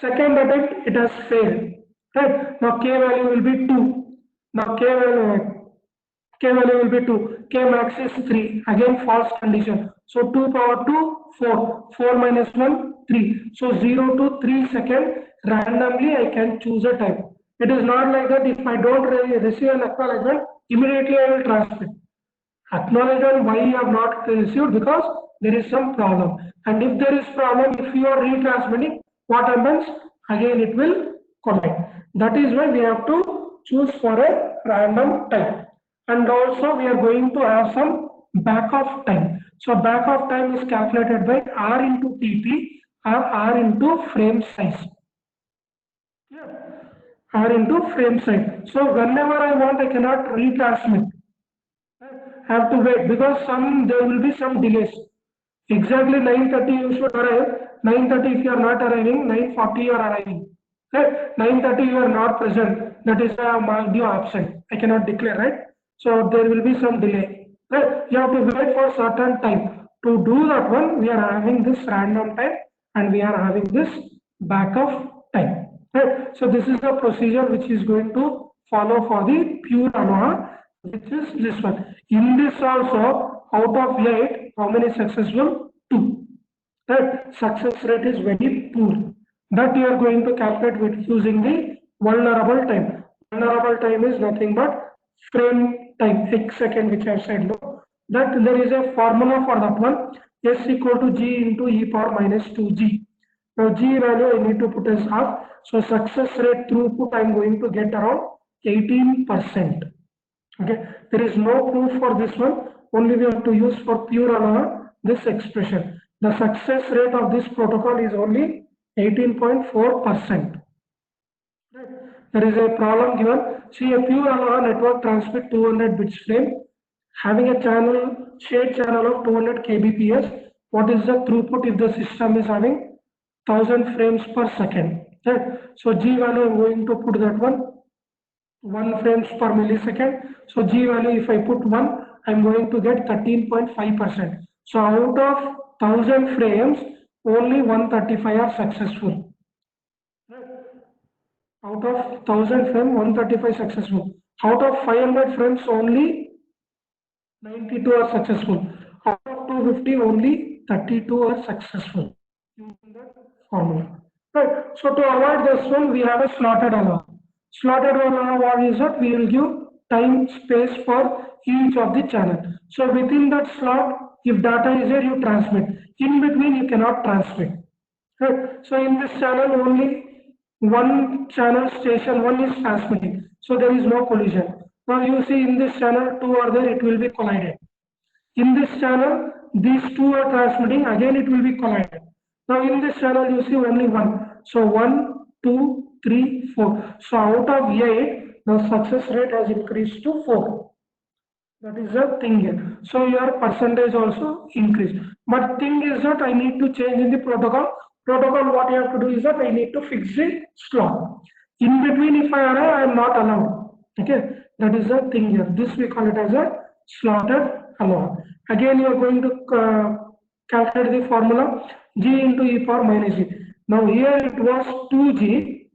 Second attempt it has failed. Right? Now k value will be 2. Now k value will be 2. K max is 3. Again false condition. So 2 power 2, 4. 4 minus 1, 3. So 0 to 3 second randomly I can choose a type. It is not like that if I don't receive an acknowledgement, immediately I will transmit. Acknowledgement why you have not received, because there is some problem. And if there is problem, if you are retransmitting, what happens? Again it will collide. That is why we have to choose for a random type. And also we are going to have some back of time. So back of time is calculated by R into TP or R into frame size. Yeah. R into frame size. So whenever I want, I cannot retransmit. Have to wait because there will be some delays. Exactly 9:30 you should arrive. 9:30 if you are not arriving, 9:40 you are arriving. Right? 9:30 you are not present. That is why I marked you absent. I cannot declare, right? So there will be some delay. Right? You have to wait for certain time. To do that one, we are having this random time and we are having this backup time. Right? So this is the procedure which is going to follow for the pure ANOVA, which is this one. In this also, out of 8, how many successful? 2. That success rate is very poor. That you are going to calculate with using the vulnerable time. Vulnerable time is nothing but frame time, x second, which I have said. No, that there is a formula for that one. S equal to g into e power minus 2g. Now g value I need to put as half. So success rate throughput I am going to get around 18%. Okay, there is no proof for this one. Only we have to use for pure ANOVA this expression. The success rate of this protocol is only 18.4%. Right. There is a problem given. See, a pure ANOVA network transmit 200 bits frame having a shared channel of 200 kbps. What is the throughput if the system is having 1000 frames per second? Right. So G value I am going to put that one. 1 frames per millisecond. So G value, if I put 1, I'm going to get 13.5%. So out of 1000 frames, only 135 are successful. Out of 1000 frames, 135 successful. Out of 500 frames, only 92 are successful. Out of 250, only 32 are successful. Using that formula. Right. So to avoid this one, we have a slotted ANOVA. Slotted ANOVA, what is that? We will give time space for each of the channel. So within that slot, if data is there, you transmit. In between, you cannot transmit. Right. So in this channel, only one channel station 1 is transmitting. So there is no collision. Now you see in this channel 2 are there, it will be collided. In this channel, these 2 are transmitting, again it will be collided. Now in this channel, you see only 1. So 1, 2, 3, 4. So out of 8, the success rate has increased to 4. That is the thing here. So your percentage also increased. But thing is that I need to change in the protocol. Protocol, what you have to do is that I need to fix the slot. In between, if I arrive, I am not allowed. Okay, that is the thing here. This we call it as a slotted ANOVA. Again, you are going to calculate the formula g into e power minus g. Now here it was 2g,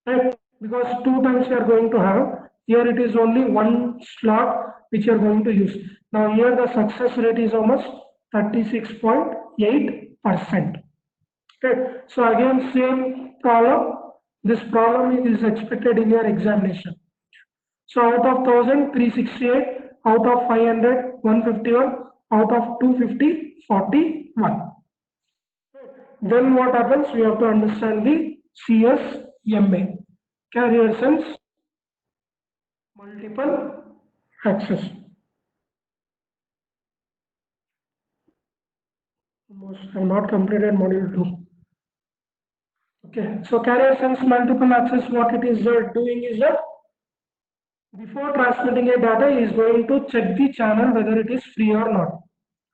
right? Because 2 times you are going to have. Here it is only 1 slot which you are going to use. Now here the success rate is almost 36.8%. Okay. So again same problem. This problem is expected in your examination. So out of 1000, 368, out of 500, 151, out of 250, 41. Then what happens? We have to understand the CSMA, carrier sense multiple access. Almost I have not completed module 2. Okay, so carrier sense multiple access, what it is doing is that before transmitting a data, is going to check the channel whether it is free or not.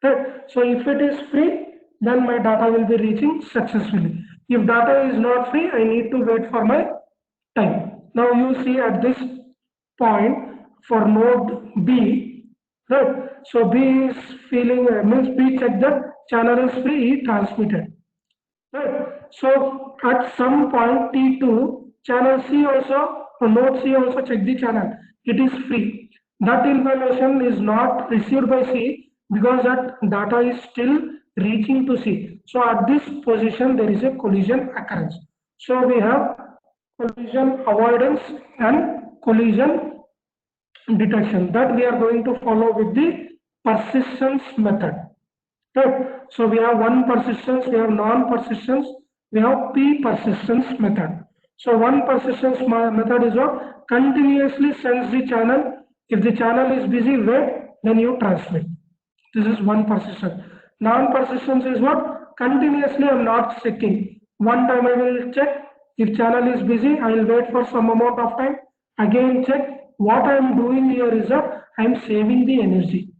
Right? So if it is free, then my data will be reaching successfully. If data is not free, I need to wait for my time. Now you see at this point for node B, right? So B is feeling means B check that channel is free, transmitted. Right. So at some point T2, channel C also, or node C also check the channel. It is free. That information is not received by C because that data is still reaching to C. So at this position, there is a collision occurrence. So we have collision avoidance and collision detection that we are going to follow with the persistence method. Right. So we have one persistence, we have non-persistence, we have p-persistence method. So one persistence method is what continuously sends the channel. If the channel is busy, wait, then you transmit. This is one persistence. Non-persistence is what continuously I am not checking. One time I will check. If channel is busy, I will wait for some amount of time. Again check. What I am doing here is that I am saving the energy.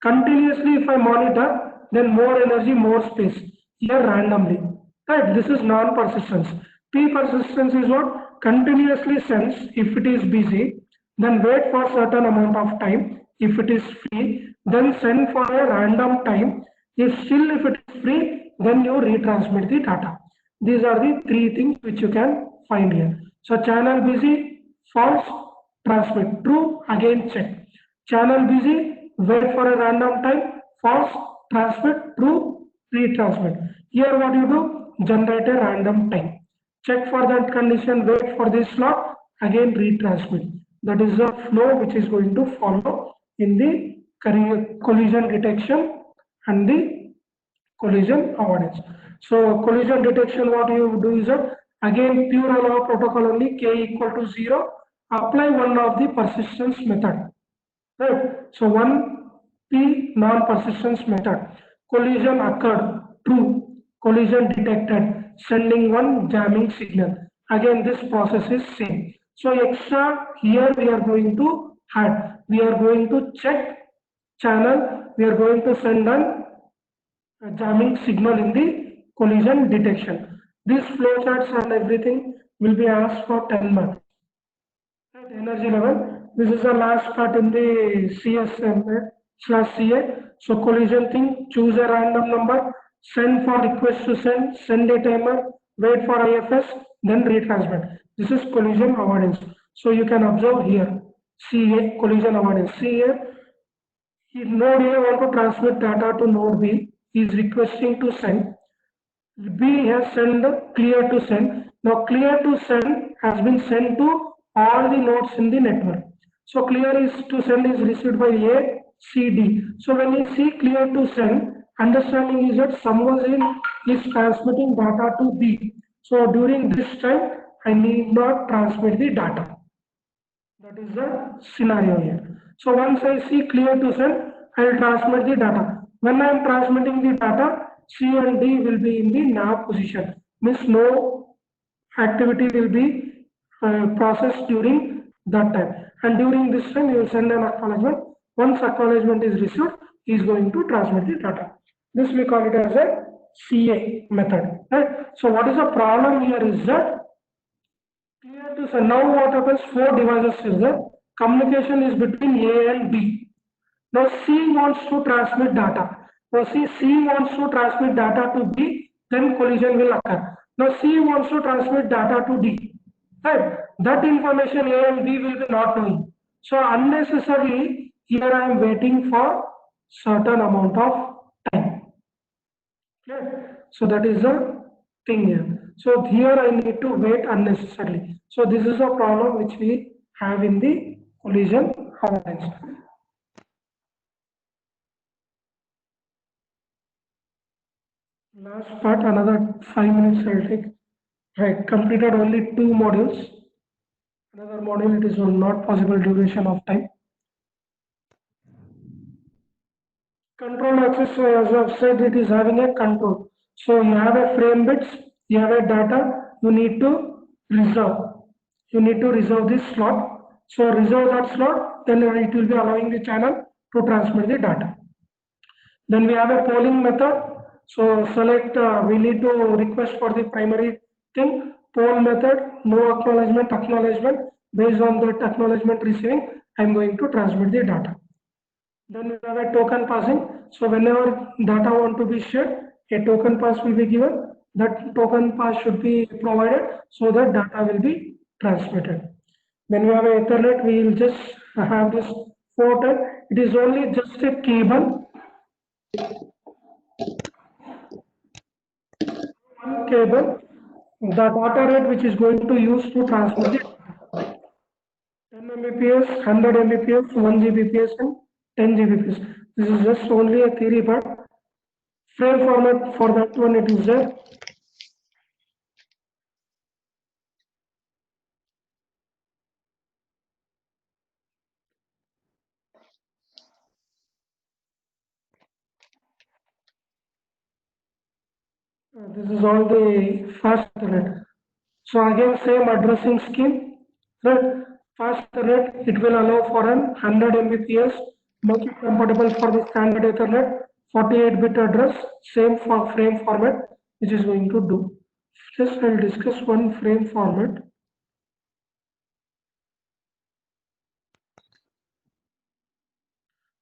Continuously if I monitor, then more energy, more space. Here randomly. Right, this is non-persistence. P-persistence is what? Continuously sends if it is busy, then wait for certain amount of time. If it is free, then send for a random time. If it is free, then you retransmit the data. These are the three things which you can find here. So channel busy, false, transmit. True, again check. Channel busy, wait for a random time, false, transmit, true, retransmit. Here what you do, generate a random time. Check for that condition, wait for this slot, again retransmit. That is the flow which is going to follow in the collision detection and the collision avoidance. So collision detection, what you do is that again pure ALOA protocol only, k equal to 0, apply one of the persistence method. Right. So one P non-persistence method. Collision occurred, true. Collision detected, sending one jamming signal. Again, this process is same. So extra here we are going to add. We are going to check channel. We are going to send an jamming signal in the collision detection. These flowcharts and everything will be asked for 10 marks. At energy level, this is the last part in the CSM/CA. So collision thing, choose a random number, send for request to send a timer, wait for IFS, then retransmit. This is collision avoidance. So you can observe here, CA, collision avoidance. CA, if node A want to transmit data to node B, he is requesting to send. B has sent clear to send. Now clear to send has been sent to all the nodes in the network. So clear is to send is received by A, C, D. So when you see clear to send, understanding is that someone is transmitting data to B. So during this time, I need not transmit the data. That is the scenario here. So once I see clear to send, I will transmit the data. When I am transmitting the data, C and D will be in the nav position. Means no activity will be processed during that time. And during this time, you will send an acknowledgement. Once acknowledgement is received, he is going to transmit the data. This we call it as a CA method. Right? So what is the problem here is that clear to send. Now what happens? Four devices is there. Communication is between A and B. Now C wants to transmit data. Now C wants to transmit data to B, then collision will occur. Now C wants to transmit data to D. Right? That information A and B will be not knowing. So unnecessarily here I am waiting for certain amount of time. Okay? So that is the thing here. So here I need to wait unnecessarily. So this is a problem which we have in the collision avoidance. Last part, another 5 minutes I will take. Right, completed only 2 modules. Another module, it is not possible duration of time. Control access, as I have said, it is having a control. So you have a frame bits, you have a data, you need to reserve. You need to reserve this slot. So reserve that slot, then it will be allowing the channel to transmit the data. Then we have a polling method. So select, we need to request for the primary thing, poll method, no acknowledgement, acknowledgement. Based on that acknowledgement receiving, I'm going to transmit the data. Then we have a token passing. So whenever data want to be shared, a token pass will be given. That token pass should be provided so that data will be transmitted. When we have a Ethernet, we will just have this port. It is only just a cable. One cable, the data rate which is going to use to transmit the 10 Mbps, 100 Mbps, 1 Gbps, and 10 Gbps. This is just only a theory, but frame format for that one it is there. This is all the fast Ethernet. So again, same addressing scheme. Right? Fast Ethernet, it will allow for an 100 Mbps, make it compatible for the standard Ethernet, 48-bit address, same for frame format, which is going to do. Just I'll discuss one frame format.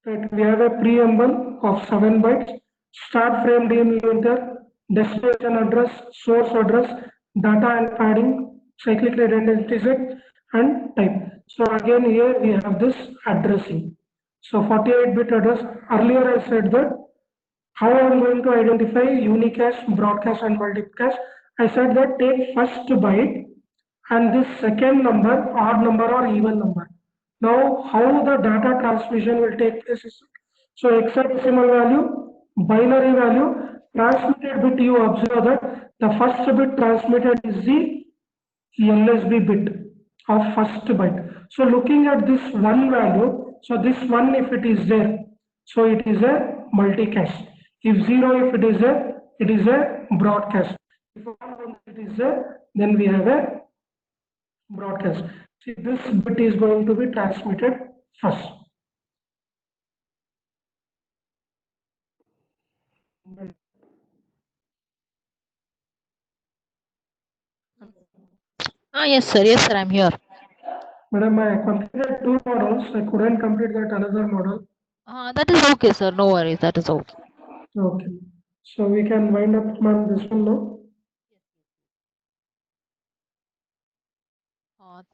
Right, we have a preamble of 7 bytes, start frame delimiter, destination address, source address, data and padding, cyclic redundancy set, and type. So again here we have this addressing. So 48-bit address, earlier I said that how I am going to identify unicast, broadcast and multicast. I said that take first byte and this second number, odd number or even number. Now, how the data transmission will take place is, so hexadecimal value, binary value, transmitted bit, you observe that the first bit transmitted is the LSB bit of first byte. So looking at this one value, so this one if it is there, so it is a multicast. If zero, if it is a broadcast. If one, it is there, then we have a broadcast. See, this bit is going to be transmitted first. Yes, sir, I'm here. Madam, I completed 2 models. I couldn't complete that another model. That is okay, sir. No worries. That is okay. Okay. So we can wind up, ma'am, this one now.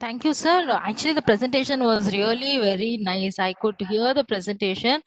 Thank you, sir. Actually, the presentation was really very nice. I could hear the presentation.